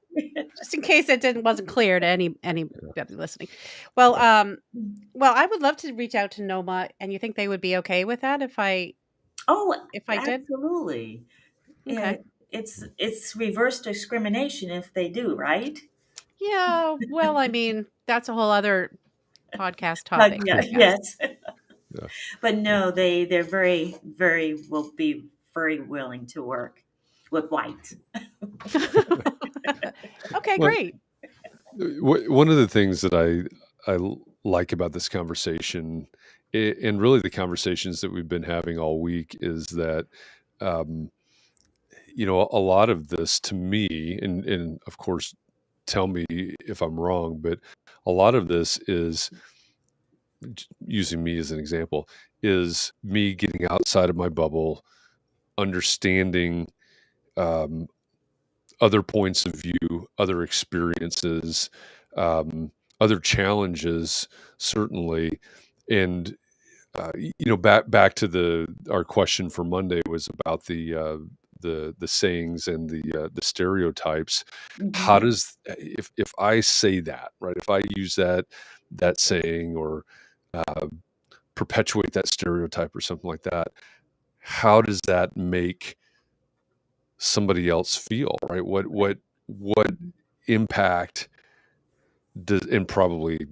Speaker 2: Just in case it wasn't clear to anybody listening. Well, I would love to reach out to NOMA, and you think they would be okay with that if I did?
Speaker 3: Absolutely.
Speaker 2: Okay.
Speaker 3: It's reverse discrimination if they do, right?
Speaker 2: Yeah. Well, I mean, that's a whole other podcast topic.
Speaker 3: Yeah,
Speaker 2: I guess.
Speaker 3: yes.
Speaker 1: Yeah.
Speaker 3: But no, they're very, will be very willing to work with white.
Speaker 2: Okay,
Speaker 1: Well,
Speaker 2: great.
Speaker 1: one of the things that I like about this conversation, and really the conversations that we've been having all week, is that a lot of this to me, and of course, tell me if I'm wrong, but a lot of this is, using me as an example, is me getting outside of my bubble, understanding other points of view, other experiences, other challenges, certainly. And back to our question for Monday was about the sayings and the stereotypes. How does, if I say that, right, if I use that saying or perpetuate that stereotype or something like that, how does that make somebody else feel, right? What impact does, and probably,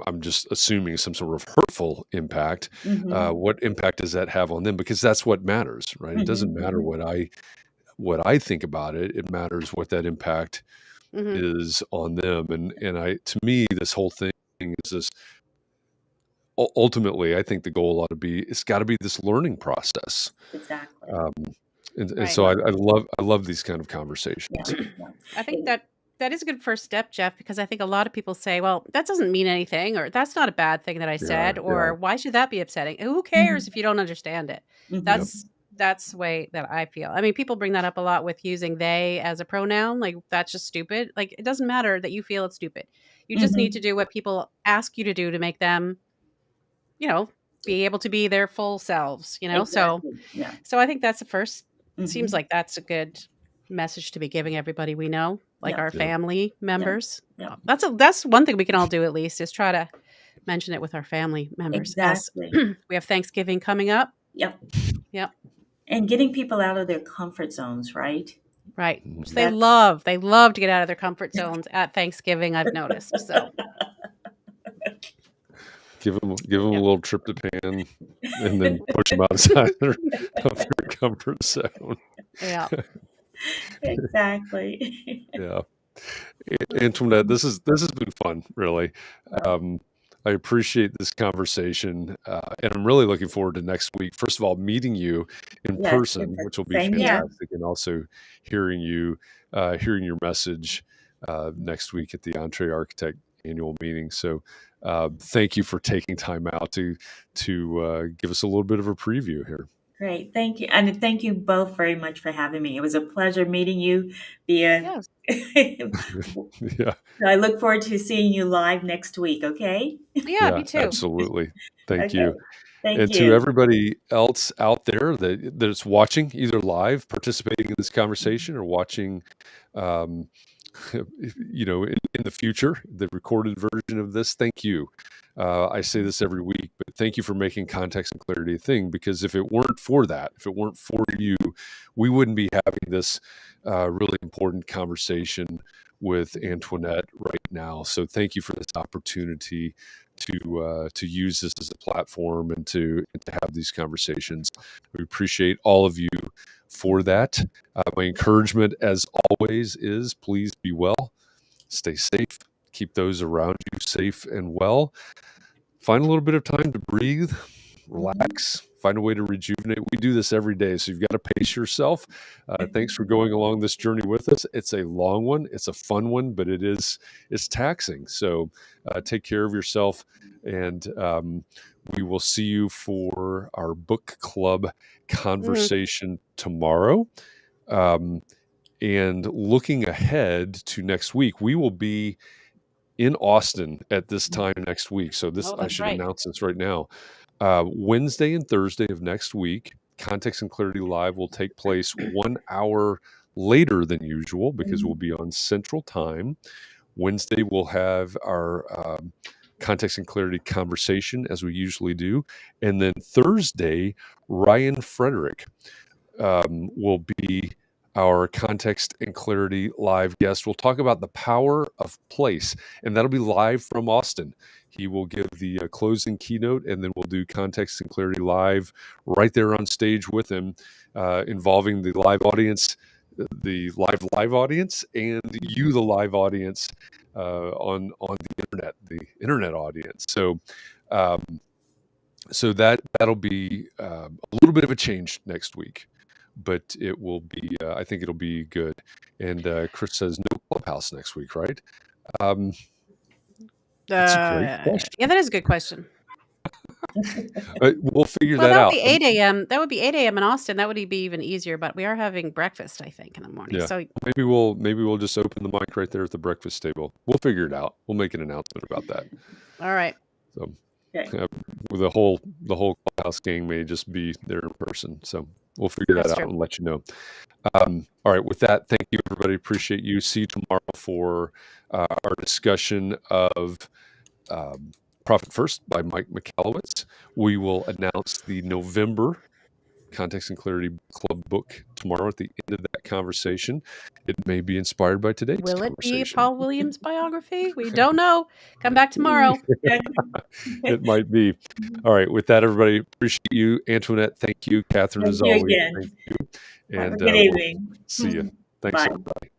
Speaker 1: I'm just assuming some sort of hurtful impact. What impact does that have on them? Because that's what matters, right? It doesn't matter what I think about it. It matters what that impact is on them. And to me, this whole thing is this. Ultimately, I think the goal ought to be, it's got to be this learning process.
Speaker 3: Exactly.
Speaker 1: And
Speaker 2: Right.
Speaker 1: so I love these kind of conversations.
Speaker 3: Yeah.
Speaker 2: I think that that is a good first step, Jeff, because I think a lot of people say, well, that doesn't mean anything, or that's not a bad thing that I said, or why should that be upsetting? Who cares if you don't understand it? That's the way that I feel. I mean, people bring that up a lot with using they as a pronoun. Like, that's just stupid. Like, it doesn't matter that you feel it's stupid. You just need to do what people ask you to do to make them, be able to be their full selves,
Speaker 3: Exactly.
Speaker 2: So I think that's the first, seems like that's a good message to be giving everybody we know, like our family members. That's one thing we can all do, at least, is try to mention it with our family members.
Speaker 3: Exactly.
Speaker 2: We have Thanksgiving coming up.
Speaker 3: Yep.
Speaker 4: And getting people out of their comfort zones, right?
Speaker 2: Right. Which they love to get out of their comfort zones at Thanksgiving, I've noticed. So
Speaker 1: give them a little tryptophan and then push them outside of their comfort zone.
Speaker 2: Yeah.
Speaker 3: Exactly.
Speaker 1: Yeah. Antoinette, this has been fun, really. I appreciate this conversation, and I'm really looking forward to next week. First of all, meeting you in person, which will be fantastic, and also hearing your message next week at the EntreArchitect annual meeting. So, thank you for taking time out to give us a little bit of a preview here.
Speaker 3: Great. Thank you. And thank you both very much for having me. It was a pleasure meeting you via.
Speaker 1: Yeah.
Speaker 3: I look forward to seeing you live next week. Okay.
Speaker 2: Yeah, me too.
Speaker 1: Absolutely. Thank you.
Speaker 3: Thank
Speaker 1: and
Speaker 3: you.
Speaker 1: To everybody else out there that's watching, either live, participating in this conversation, or watching, in the future, the recorded version of this, thank you. I say this every week, but thank you for making context and clarity a thing, because if it weren't for that, if it weren't for you, we wouldn't be having this really important conversation with Antoinette right now. So thank you for this opportunity to use this as a platform and to have these conversations. We appreciate all of you for that. My encouragement, as always, is please be well, stay safe, keep those around you safe and well. Find a little bit of time to breathe, relax, find a way to rejuvenate. We do this every day, so you've got to pace yourself. Thanks for going along this journey with us. It's a long one, it's a fun one, but it's taxing. So take care of yourself, and we will see you for our book club conversation tomorrow. And looking ahead to next week, we will be in Austin at this time next week. So I should announce this right now. Wednesday and Thursday of next week, Context and Clarity Live will take place 1 hour later than usual, because we'll be on Central Time. Wednesday, we'll have our Context and Clarity conversation, as we usually do. And then Thursday, Ryan Frederick will be our Context and Clarity Live guest. We'll talk about the power of place, and that'll be live from Austin. He will give the closing keynote, and then we'll do Context and Clarity Live right there on stage with him, involving the live audience, the live audience, and you, the live audience, on the internet audience. So that'll be a little bit of a change next week, but it will be, I think it'll be good. And Chris says no Clubhouse next week, right? That's a great question.
Speaker 2: Yeah, that is a good question.
Speaker 1: We'll figure that out.
Speaker 2: Be 8 a.m. That would be 8 a.m. in Austin. That would be even easier, but we are having breakfast, I think, in the morning.
Speaker 1: Yeah.
Speaker 2: So
Speaker 1: maybe we'll just open the mic right there at the breakfast table. We'll figure it out. We'll make an announcement about that.
Speaker 2: All right.
Speaker 1: So the whole Clubhouse gang may just be there in person. So we'll figure that out and let you know. All right. With that, thank you, everybody. Appreciate you. See you tomorrow for our discussion of Profit First by Mike McAllowitz. We will announce the November Context and Clarity Club book tomorrow at the end of that conversation. It may be inspired by today's conversation.
Speaker 2: Will it be a Paul Williams biography? We don't know. Come back tomorrow.
Speaker 1: It might be. All right. With that, everybody, appreciate you. Antoinette, thank you. Katharine, as always, thank you. And
Speaker 3: good evening.
Speaker 1: See you. Thanks, everybody.